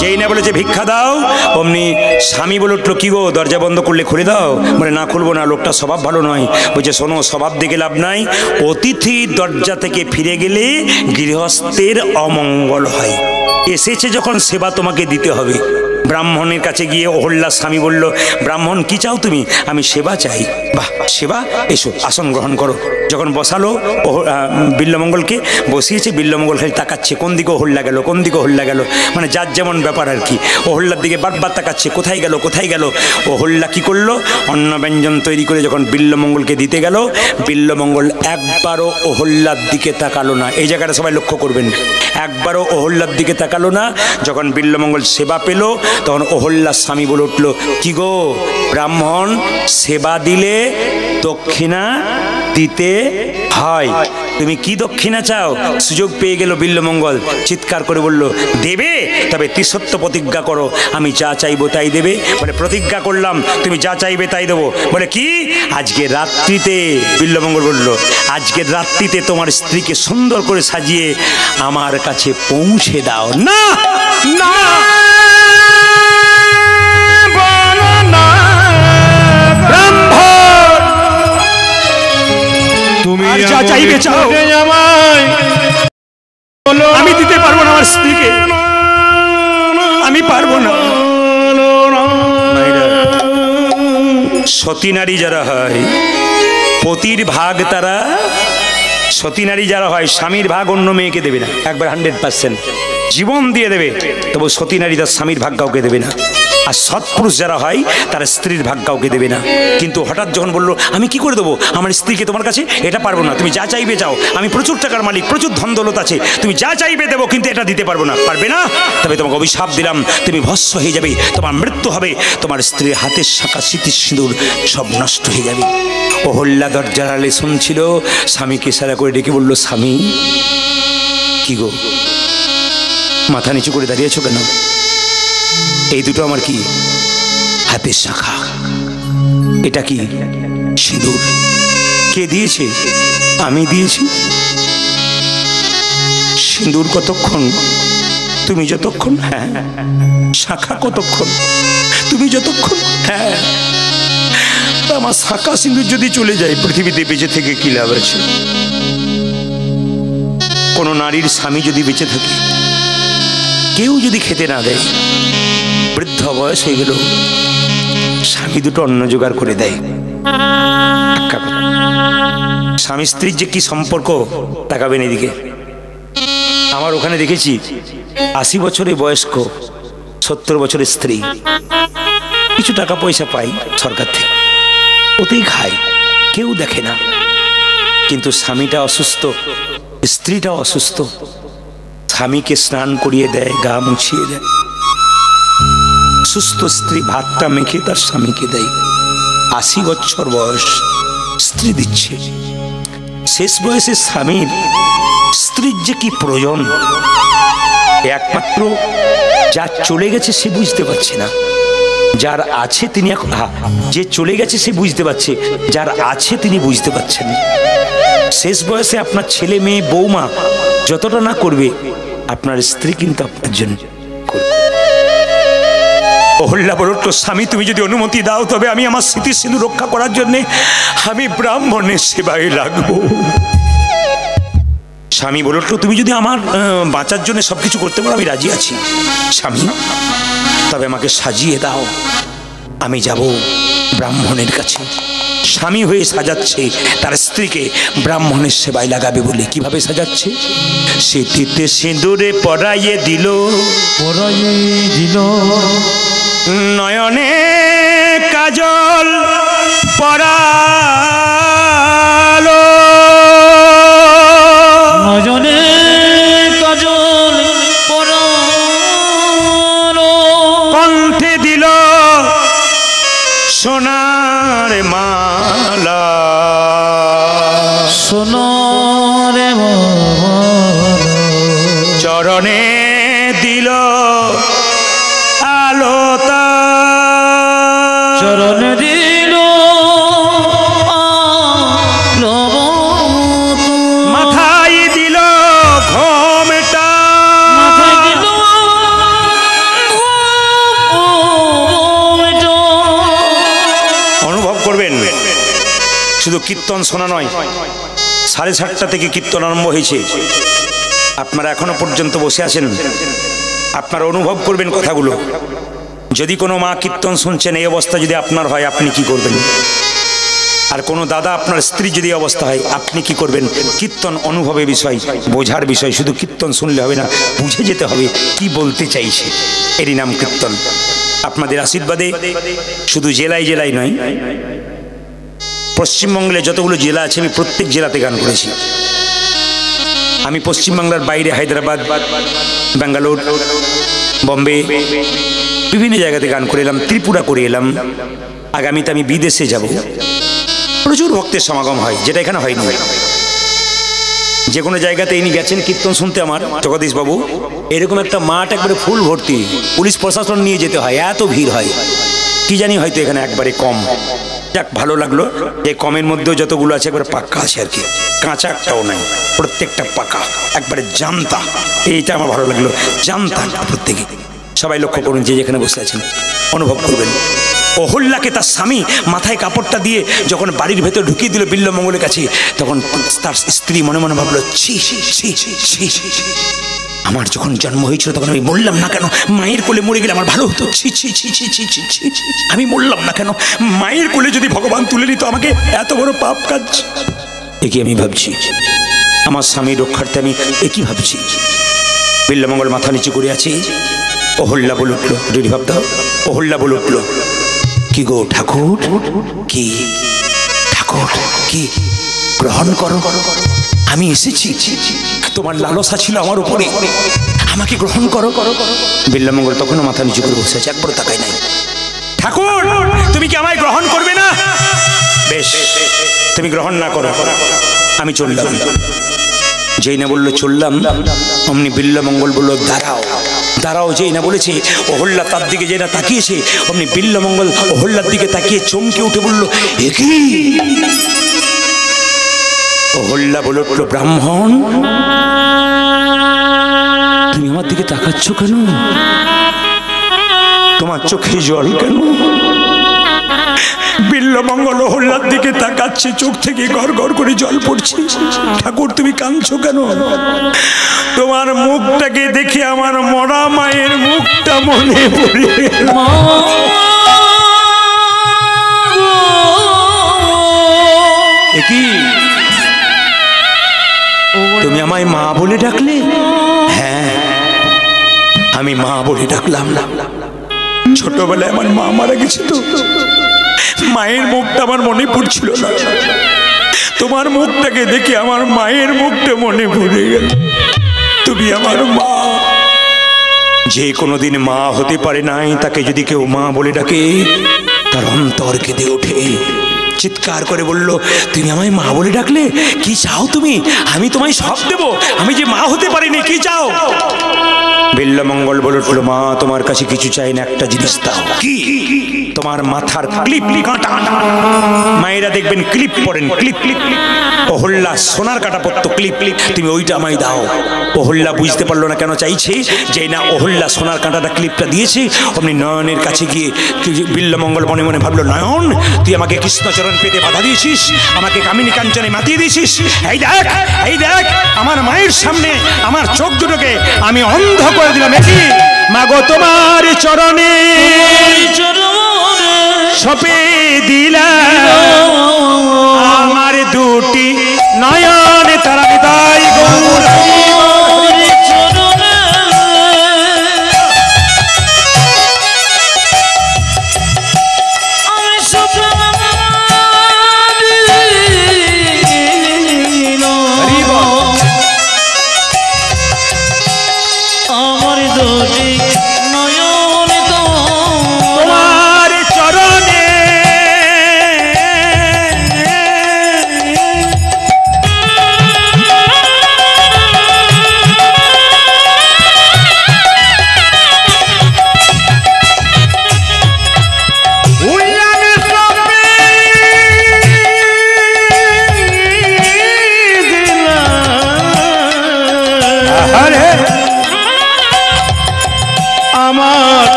যেই না বলেছে ভিক্ষা দাও অমনি স্বামী বলে উঠলো কি গো দরজা বন্ধ করলে খুলে দাও বলে না খুলবো না লোকটা স্বভাব ভালো নয় বলছে শোনো স্বভাব দেখে লাভ নাই অতিথি দরজা থেকে ফিরে গেলে গৃহস্থের অমঙ্গল হয় এসেছে যখন সেবা তোমাকে দিতে হবে ব্রাহ্মণের কাছে গিয়ে অহল্যার স্বামী বলল, ব্রাহ্মণ কি চাও তুমি? আমি সেবা চাই। বাহ, সেবা, এসো আসন গ্রহণ করো। যখন বসালো বিল্বমঙ্গলকে, বসিয়েছে, বিল্বমঙ্গল খালি তাকাচ্ছে, কোন দিকে অহল্যা গেল, কোন দিকে অহল্যা গেল, মানে যার যেমন ব্যাপার আর কি। অহল্যার দিকে বারবার তাকাচ্ছে, কোথায় গেল কোথায় গেল। অহল্যা কি করলো, অন্ন ব্যঞ্জন তৈরি করে যখন বিল্বমঙ্গলকে দিতে গেল, বিল্বমঙ্গল একবারও অহল্যার দিকে তাকালো না। এই জায়গাটা সবাই লক্ষ্য করবেন, একবারও অহল্যার দিকে তাকালো না। যখন বিল্বমঙ্গল সেবা পেল, তখন অহল্যার স্বামী বলে উঠল, কি গো ব্রাহ্মণ, সেবা দিলে দক্ষিণা দিতে হয়, তুমি কি দক্ষিণা চাও? সুযোগ পেয়ে গেল বিল্বমঙ্গল, চিৎকার করে বলল, দেবে? তবে ত্রিসত্য প্রতিজ্ঞা করো, আমি যা চাইবো তাই দেবে। বলে, প্রতিজ্ঞা করলাম, তুমি যা চাইবে তাই দেবো। বলে, কি? আজকে রাত্রিতে, বিল্বমঙ্গল বলল, আজকের রাত্রিতে তোমার স্ত্রীকে সুন্দর করে সাজিয়ে আমার কাছে পৌঁছে দাও। না না, তুমি আর যা চাইবে চাও, আমি দিতে পারবো না আমার স্ত্রীকে, আমি পারবো না। সতী নারী যারা হয়, পতির ভাগ তারা, সতী নারী যারা হয়, স্বামীর ভাগ অন্য মেয়েকে দেবে না, একবার 100% জীবন দিয়ে দেবে, তবু সতী নারী তার স্বামীর ভাগ কাউকে দেবে না। আর সৎপুরুষ যারা হয়, তারা স্ত্রীর ভাগ কাউকে দেবে না। কিন্তু হঠাৎ যখন বললো, আমি কি করে দেবো আমার স্ত্রীকে তোমার কাছে, এটা পারবো না, তুমি যা চাইবে চাও, আমি প্রচুর টাকার মালিক, প্রচুর ধন দৌলত আছে, তুমি যা চাইবে দেবো, কিন্তু এটা দিতে পারবো না। পারবে না? তবে তোমাকে অভিশাপ দিলাম, তুমি ভস্ম হয়ে যাবে, তোমার মৃত্যু হবে, তোমার স্ত্রীর হাতের শাঁখা স্মৃতি সিঁদুর সব নষ্ট হয়ে যাবে। অহল্যা দরজার আড়ালে শুনছিল, স্বামীকে ইশারা করে ডেকে বলল, স্বামী, কি গো মাথা নিচু করে দাঁড়িয়েছো কেন? এই দুটো আমার কি? হাতের শাখা। এটা কি? সিঁদুর। কে দিয়েছে? আমি দিয়েছি। সিঁদুর কতক্ষণ? তুমি যতক্ষণ। হ্যাঁ। শাখা কতক্ষণ? তুমি যতক্ষণ। হ্যাঁ। আমার শাখা সিঁদুর যদি চলে যায়, পৃথিবীতে বেঁচে থেকে কি লাভ আছে? কোনো নারীর স্বামী যদি বেঁচে থাকে, কেউ যদি খেতে না দেয়, বৃদ্ধ বয়স হয়ে গেল, স্বামী দুটো অন্ন জোগাড় করে দেয়। স্বামী স্ত্রীর যে কি সম্পর্ক, তাকাবেন এদিকে। আমার ওখানে দেখেছি 80 বছরের বয়স্ক, 70 বছরের স্ত্রী, কিছু টাকা পয়সা পাই সরকার থেকে, ওতেই খায়, কেউ দেখে না। কিন্তু স্বামীটা অসুস্থ, স্ত্রীটা অসুস্থ, স্বামীকে স্নান করিয়ে দেয়, গা মুছিয়ে দেয়। সুস্থ স্ত্রী ভাতটা মেখে তার স্বামীকে দেয়। 80 বছর বয়স, স্ত্রী দিচ্ছে। শেষ বয়সে স্বামীর স্ত্রীর যে কি প্রয়োজন, একমাত্র যার চলে গেছে সে বুঝতে পারছে না, যার আছে তিনি এখন, যে চলে গেছে সে বুঝতে পারছে, যার আছে তিনি বুঝতে পারছেন। শেষ বয়সে আপনার ছেলে মেয়ে বৌমা যতটা না করবে, আপনার স্ত্রী কিন্তু আপনার জন্য করবে। অহল্যা বলল, স্বামী তুমি যদি অনুমতি দাও, তবে আমি আমার স্মৃতি সিঁদুর রক্ষা করার জন্য আমি ব্রাহ্মণের সেবায় লাগবো। স্বামী বলল, তুমি যদি আমার বাঁচার জন্য সবকিছু করতে পারো, আমি রাজি আছি। স্বামী, তবে আমাকে সাজিয়ে দাও, আমি যাব ব্রাহ্মণের কাছে। স্বামী হয়ে সাজাচ্ছে তার স্ত্রীকে ব্রাহ্মণের সেবায় লাগাবে বলে। কিভাবে সাজাচ্ছে? স্মৃতিতে সিঁদুরে পরাইয়ে দিল, নয়নে কাজল পরালো, নয়নে কাজল পরালো, কণ্ঠে দিল সোনার মালা, সোনার মালা, চরণে দিল আলোতা, চরণে দিল মাথায় দিল ঘোমটা, মাথায় দিল অনুভব করবেন, শুধু কীর্তন শোনা নয়, 7:30 থেকে কীর্তন আরম্ভ হয়েছে। আপনারা এখনো পর্যন্ত বসে আছেন, আপনারা অনুভব করবেন কথাগুলো। যদি কোনো মা কীর্তন শুনছেন এই অবস্থা যদি আপনার হয় আপনি কি করবেন? আর কোনো দাদা আপনার স্ত্রী যদি অবস্থা হয় আপনি কি করবেন? কীর্তন অনুভবের বিষয়, বোঝার বিষয়। শুধু কীর্তন শুনলে হবে না, বুঝে যেতে হবে কি বলতে চাইছে। এরই নাম কীর্তন। আপনাদের আশীর্বাদে শুধু জেলায় জেলায় নয়, পশ্চিমবঙ্গে যতগুলো জেলা আছে আমি প্রত্যেক জেলাতে গান করেছি। আমি পশ্চিমবাংলার বাইরে হায়দ্রাবাদ, ব্যাঙ্গালোর, বম্বে বিভিন্ন জায়গাতে গান করে এলাম, ত্রিপুরা করে এলাম। আগামীতে আমি বিদেশে যাব। প্রচুর ভক্তের সমাগম হয়, যেটা এখানে হয়নি। যে কোনো জায়গাতে ইনি গেছেন কীর্তন শুনতে আমার জগদীশ বাবু, এরকম একটা মাঠ একবারে ফুল ভর্তি, পুলিশ প্রশাসন নিয়ে যেতে হয়, এত ভিড় হয়। কি জানি হয়তো এখানে একবারে কম। যাক, ভালো লাগলো। এই কমের মধ্যেও যতগুলো আছে একবারে পাক্কা আছে আর কি, কাঁচা একটাও নাই, প্রত্যেকটা পাকা, একবারে জানতা। এইটা আমার ভালো লাগলো, জানতা প্রত্যেকে। সবাই লক্ষ্য করুন, যে যেখানে বসে আছেন অনুভব করবেন। অহল্যাকে তার স্বামী মাথায় কাপড়টা দিয়ে যখন বাড়ির ভেতর ঢুকিয়ে দিল বিল্বমঙ্গলের কাছে, তখন তার স্ত্রী মনে মনে ভাবলো, ছি ছি ছি ছি, আমার যখন জন্ম হয়েছিল তখন আমি বললাম না কেন? মায়ের কোলে মরে গেলে আমার ভালো হতো। ছি ছি ছি ছি ছি ছি ছি, আমি বললাম না কেন? মায়ের কোলে যদি ভগবান তুলে নিত আমাকে, এত বড় পাপ কাজ। একই আমি ভাবছি, আমার স্বামীর রক্ষার্থে আমি একই ভাবছি। বিল্বমঙ্গল মাথা নিচু করে আছে। অহল্যা বলে উঠলো, যদি ভাবতে হবে। অহল্যা বলে উঠলো, কি গো ঠাকুর? কি ঠাকুর? কি গ্রহণ করো, আমি এসেছি। তোমার লালসা ছিল আমার উপরে, আমাকে গ্রহণ করো। বিল্বমঙ্গল তখনও মাথা নিচু করে বসে আছে, একবার তাকায় নাই। ঠাকুর, তুমি কি আমায় গ্রহণ করবে না? বেশ, তুমি গ্রহণ না করো, আমি চললাম। যেই না বললো চললাম, অমনি বিল্বমঙ্গল বললো দাঁড়াও দাঁড়াও। যেই না বলেছে, অহল্যা তার দিকে যেই না তাকিয়েছে, অমনি বিল্বমঙ্গল অহল্যার দিকে তাকিয়ে চমকে উঠে বলল, এ কি? অহল্যা বলে উঠল, ব্রাহ্মণ, তুমি আমার দিকে তাকাচ্ছ কেন? তোমার চোখে জল কেন? বিল্বমঙ্গল অহল্যার দিকে তাকাচ্ছে, চোখ থেকে গড় গড় করে জল পড়ছে। ঠাকুর, তুমি কাঁদছো কেন? তোমার মুখটাকে দেখে আমার মরা মায়ের মুখটা মনে পড়ে গেল। কি তুমি আমায় মা বলে ডাকলে? হ্যাঁ, আমি মা বলে ডাকলাম। ছোটবেলায় আমার মা মারা গেছে, তো মায়ের মুখটা আমার মনে পড়ছিল না। তোমার মুখটাকে দেখে আমার মায়ের মুখটা মনে পড়ে গেল। তুমি আমার মা। যে কোনোদিন মা হতে পারে নাই, তাকে যদি কেউ মা বলে ডাকে, তার অন্তর কেঁদে ওঠে। চিৎকার করে বলল, তুমি আমায় মা বলে ডাকলে? কি চাও তুমি? আমি তোমায় সব দেব। আমি যে মা হতে পারিনি, কি চাও? বিল্বমঙ্গল বলে উঠল, মা, তোমার কাছে কিছু চাই না, একটা জিনিস দাও। কি? তোমার মাথার ক্লিপ কাটা। মায়েরা দেখবেন ক্লিপ পরেন, ক্লিপ ক্লিপ। অহল্যা সোনার কাটা পড়তো, ক্লিপ ক্লিপ, তুমি ওইটা আমায় দাও। অহল্যা বুঝতে পারলো না কেন চাইছে। যে না অহল্যা সোনার কাঁটাটা ক্লিপটা দিয়েছে, অমনি নয়নের কাছে গিয়ে বিল্বমঙ্গল মনে মনে ভাবলো, নয়ন, তুই আমাকে কৃষ্ণচরণ পেতে বাধা দিয়েছিস, আমাকে কামিনী কাঞ্চনে মাতিয়ে দিয়েছিস। এই দেখ, এই দেখ, আমার মায়ের সামনে আমার চোখ দুটোকে আমি অন্ধ করে দিলাম। কি মাগো, তোমার চরণে সপে দিলাম আমার দুটি নয়নে তারা বিদায় গৌর।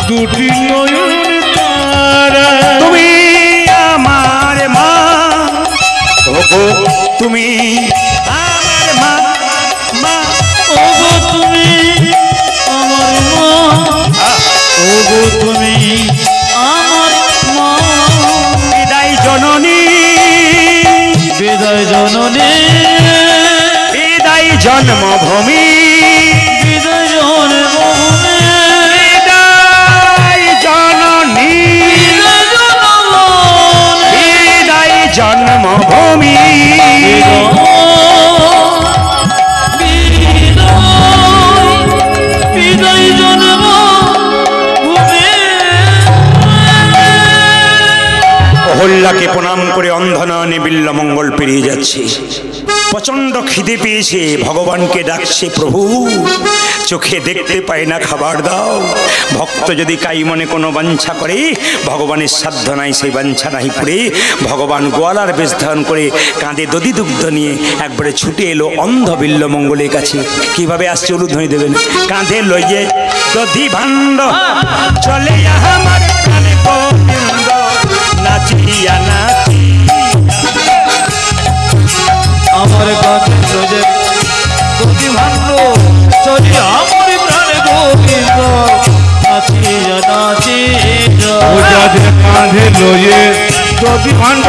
দুটি নয়ন তারা, তুমি আমার মা, ওগো তুমি আমার মা, মা, ওগো তুমি আমার মা, ওগো তুমি জননী বিদায় জন্মভূমি বিদায় জন্মভূমি বিদায় জননী বিদায় জন্মভূমি বিদায় জন্মভূমি অহল্যাকে প্রণাম করে অন্ধনয়নে বিল্বমঙ্গল পেরিয়ে যাচ্ছে। প্রচন্ড খিদে পেয়েছে, ভগবানকে ডাকছে, প্রভু চোখে দেখতে পায় না, খাবার দাও। ভক্ত যদি কাই মনে কোনো বাঞ্ছা করে, ভগবানের সাধ্য নাই সেই বাঞ্ছা নাই করে ভগবান গোয়ালার বেশ ধারণ করে কাঁধে দধি দুগ্ধ নিয়ে একবারে ছুটে এলো অন্ধ বিল্বমঙ্গলের কাছে। কিভাবে আসছে উলুধ্বনি দেবেন, কাঁধে লইয়ে দধি ভাণ্ড চলে আমার প্রাণে গোবিন্দ নাচিয়া নাচি। আমার কাছে চলে দধি ভাণ্ড চলে আমার প্রাণে গোবিন্দ নাচিয়া নাচিয়া ওজাদের কাঁধে লয়ে দধি ভাণ্ড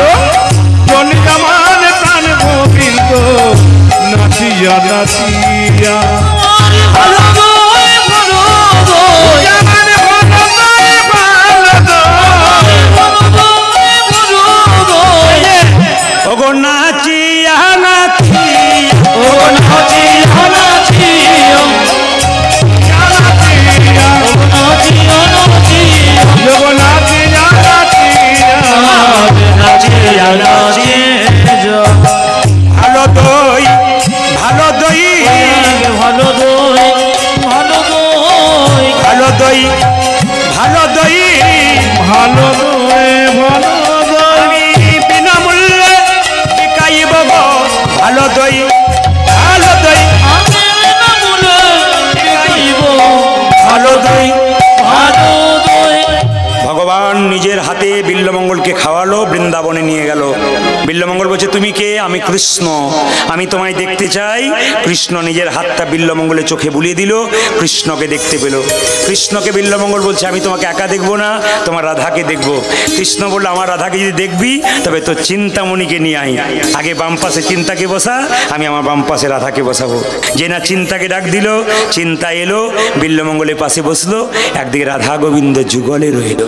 চলে আমার প্রাণ গোবিন্দ নাচিয়া নাচিয়া ভালো দই ভালো দই আমার ভালো দই ভালো দই। ভালো দই ভালো দই ওগো নাচিয়া নাচি ও নাচিয়া নাচিয়া নাচিয়া নাচিয়া নাচিয়া যোগো নাচিয়া নাচিয়া নাচিয়া নাচিয়া ভালো দই ভালো দই ভালো দই ভালো দই ভালো দই ভালো দই ভালো দই ভালো দই আমি বিনামূল্যে বিকাইব গো। ভালো দই ভালো দই আমি না বলে গাইব ভালো দই। ভালো দই ভগবান নিজের হাতে বিল্বমঙ্গলকে খাওয়ালো, বৃন্দাবনে নিয়ে গেল। বিল্বমঙ্গল বলছে, তুমি কে? আমি কৃষ্ণ, আমি তোমায় দেখতে চাই। কৃষ্ণ নিজের হাতটা বিল্বমঙ্গলের চোখে বুলিয়ে দিল, কৃষ্ণকে দেখতে পেল। কৃষ্ণকে বিল্বমঙ্গল বলছে, আমি তোমাকে একা দেখবো না, তোমার রাধাকে দেখবো। কৃষ্ণ বলল, আমার রাধাকে যদি দেখবি তবে তোর চিন্তামণিকে নিয়ে আই। আগে বাম পাশে চিন্তাকে বসা, আমি আমার বাম পাশে রাধাকে বসাবো। যে না চিন্তাকে ডাক দিল, চিন্তা এলো, বিল্বমঙ্গলের পাশে বসলো, একদিকে রাধা গোবিন্দ যুগলে রইল।